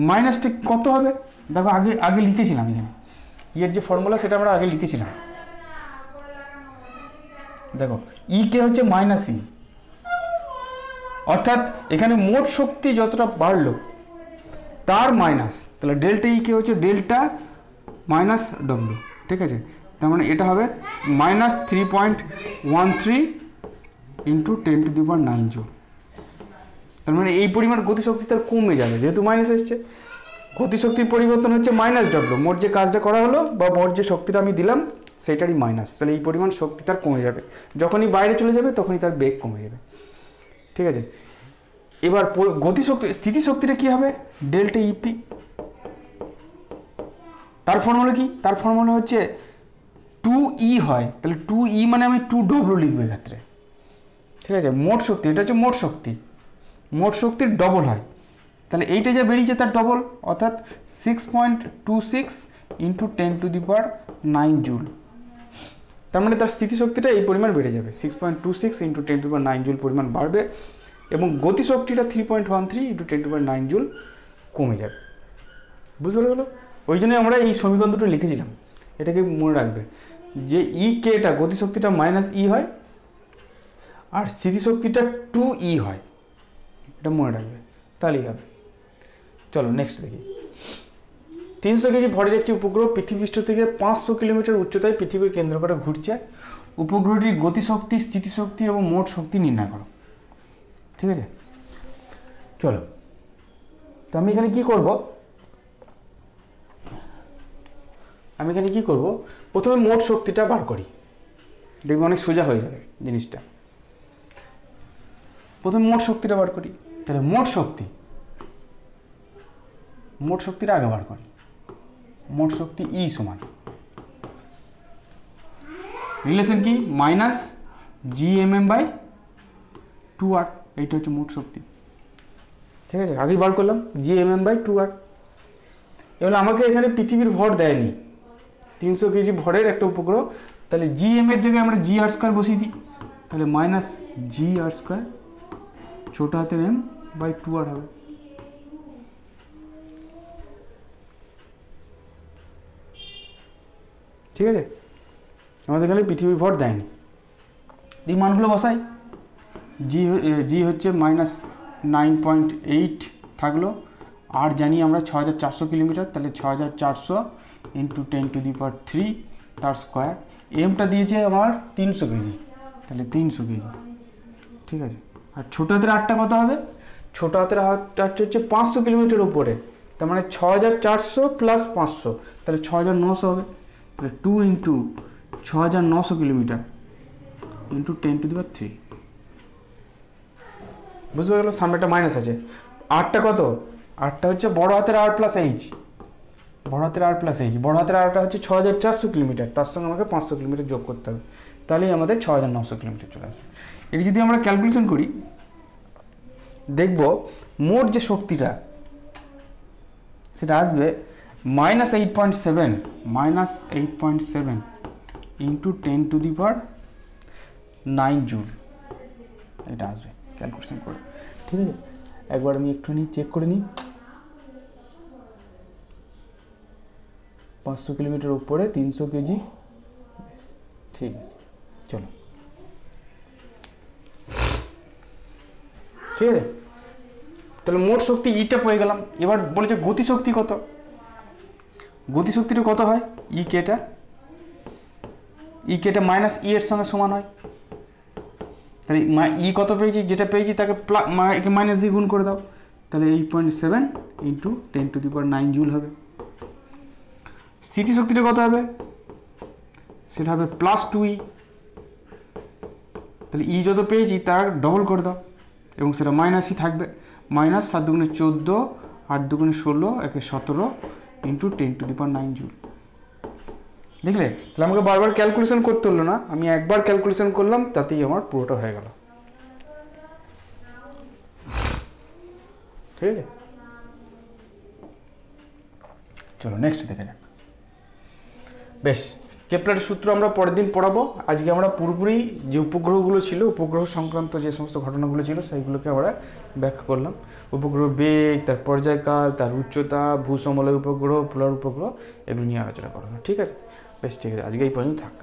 Speaker 1: মাইনাসটা কত হবে, দেখো আগে লিখেছিলাম এখানে, এর যে ফর্মুলা সেটা আমরা আগে লিখেছিলাম, দেখো ই কে হচ্ছে মাইনাস ই, অর্থাৎ এখানে মোট শক্তি যতটা বাড়লো তার মাইনাস, তাহলে ডেল্টা ই কে হচ্ছে ডেল্টা মাইনাস ডব্লিউ, ঠিক আছে। তার মানে এটা হবে মাইনাস 3.13 ইন্টু 10⁹ জুল। তার মানে এই পরিমাণ গতিশক্তি তার কমে যাবে, যেহেতু মাইনাস এসছে, গতিশক্তির পরিবর্তন হচ্ছে মাইনাস ডব্লিউ, মোট যে কাজটা করা হলো বা মোট যে শক্তিটা আমি দিলাম সেটারই মাইনাস, তাহলে এই পরিমাণ শক্তি তার কমে যাবে, যখনই বাইরে চলে যাবে তখনই তার বেগ কমে যাবে, ঠিক আছে। এবার গতিশক্তি স্থিতিশক্তিটা কী হবে, ডেল্টা ইপি, তার ফর্মুলা কি, তার ফর্মুলা হচ্ছে 2E হয়, তাহলে 2E মানে আমি 2W লিখবো এক্ষেত্রে, ঠিক আছে। মোট শক্তি, এটা হচ্ছে মোট শক্তি, মোট শক্তির ডবল হয়, তাহলে এইটা যা বেরিয়েছে তার ডবল, অর্থাৎ 6.26 ইন্টু 10⁹ জুল। তার মানে তার স্থিতিশক্তিটা এই পরিমাণ বেড়ে যাবে, 6.26 ইন্টু 10⁹ জুল পরিমাণ বাড়বে, এবং গতিশক্তিটা 3.13 ইন্টু 10⁹ জুল কমে যাবে, বুঝতে পারলো। ওই জন্য আমরা এই সমীকরণ দুটো লিখেছিলাম, এটাকে মনে রাখবে যে ই কে এটা গতিশক্তিটা মাইনাস ই হয় আর স্থিতিশক্তিটা 2E হয়, এটা মনে রাখবে, তাহলেই হবে। চলো নেক্সট দেখি। 300 কেজি ভরের একটি উপগ্রহ পৃথিবীপৃষ্ঠ থেকে 500 কিলোমিটার উচ্চতায় পৃথিবীর কেন্দ্র করে ঘুরছে। উপগ্রহটির গতিশক্তি, স্থিতিশক্তি এবং মোট শক্তি নির্ণয় করো। ঠিক আছে, চলো। তো আমি এখানে কি করব, প্রথমে মোট শক্তিটা বার করি, দেখবো অনেক সোজা হয়ে যাবে জিনিসটা। প্রথমে মোট শক্তিটা বার করি, তাহলে মোট শক্তিটা আগে বার করি। মোট শক্তি ই সমান রিলেশন কি, মাইনাস GMM/2R, এইটা হচ্ছে মোট শক্তি। ঠিক আছে, আগেই বার করলাম GMM/2R। এবার আমাকে এখানে পৃথিবীর ভর দেয়নি, 300 কেজি ভরের একটা উপগ্রহ, তাহলে GM এর জায়গায় আমরা GR² বসিয়ে দিই, তাহলে মাইনাস GR², ছোট হাতের M/2R হবে। ঠিক আছে, আমাদের এখানে পৃথিবীর ভর দেয়নি, এই মানগুলো বসাই। জি হচ্ছে -9.8 থাকলো, আর জানি আমরা 6400 কিলোমিটার, তাহলে 6400 × 10⁻³ তার স্কোয়ার। এমটা দিয়েছে আমার 300 কেজি, তাহলে 300 কেজি। ঠিক আছে, আর ছোটো হাতের আটটা কত হবে, ছোটো হাতের আটটা হচ্ছে 500 কিলোমিটার উপরে, তার মানে 6400 + 500, তাহলে 6900 হবে। তাহলে 2 × 6900 কিলোমিটার × 10⁻³। বুঝতে গেল, সামনে একটা মাইনাস আছে। আটটা কত, আটটা হচ্ছে বড় হাতের R + H, বড় হাতের R + H, বড় হাতের আরটা হচ্ছে 6400 কিলোমিটার, তার সঙ্গে আমাকে 500 কিলোমিটার যোগ করতে হবে, তাহলেই আমাদের 6900 কিলোমিটার চলে আসবে। এটি যদি আমরা ক্যালকুলেশন করি, দেখব মোট যে শক্তিটা সেটা আসবে -8.7 × 10⁹ জুল, এটা আসবে ক্যালকুলেশন করে। ঠিক আছে, একবার আমি একটুখানি চেক করে নিই। 500 কিলোমিটার উপরে 300 কেজি, ঠিক আছে, চলো। ঠিক আছে, তাহলে মোট শক্তি ইটা পেয়ে গেলাম। এবার বলেছে গতিশক্তি কত, গতিশক্তিটা কত হয়, ই কেটা মাইনাস ই এর সঙ্গে সমান হয়। তাহলে ই কত পেয়েছি, যেটা পেয়েছি তাকে মাইনাস দিয়ে গুণ করে দাও, তাহলে 8.7 × 10⁹ জুল হবে। স্থিতিশক্তিটা কত হবে, সেটা হবে +2E, তাহলে ই যত পেয়েছি তার ডবল করে দাও, এবং সেটা মাইনাসই থাকবে। Minus 7 × 14, 8 × 16, 1 × 17 × 10⁹ joule. দেখলে, তাহলে আমাকে বারবার ক্যালকুলেশন করতে হলো না, আমি একবার ক্যালকুলেশন করলাম, তাতেই আমার পুরোটা হয়ে গেল। ঠিক আছে, চলো নেক্সট দেখে যাক। বেশ, কেপলারের সূত্র আমরা পরের দিন পড়াবো। আজকে আমরা পুরোপুরি যে উপগ্রহগুলো ছিল, উপগ্রহ সংক্রান্ত যে সমস্ত ঘটনাগুলো ছিল, সেইগুলোকে আমরা ব্যাখ্যা করলাম। উপগ্রহ বেগ, তার পর্যায়কাল, তার উচ্চতা, ভূসমলয় উপগ্রহ, পোলার উপগ্রহ, এগুলো নিয়ে আলোচনা করলাম। ঠিক আছে, বেশ, ঠিক আছে, আজকে এই পর্যন্ত থাক।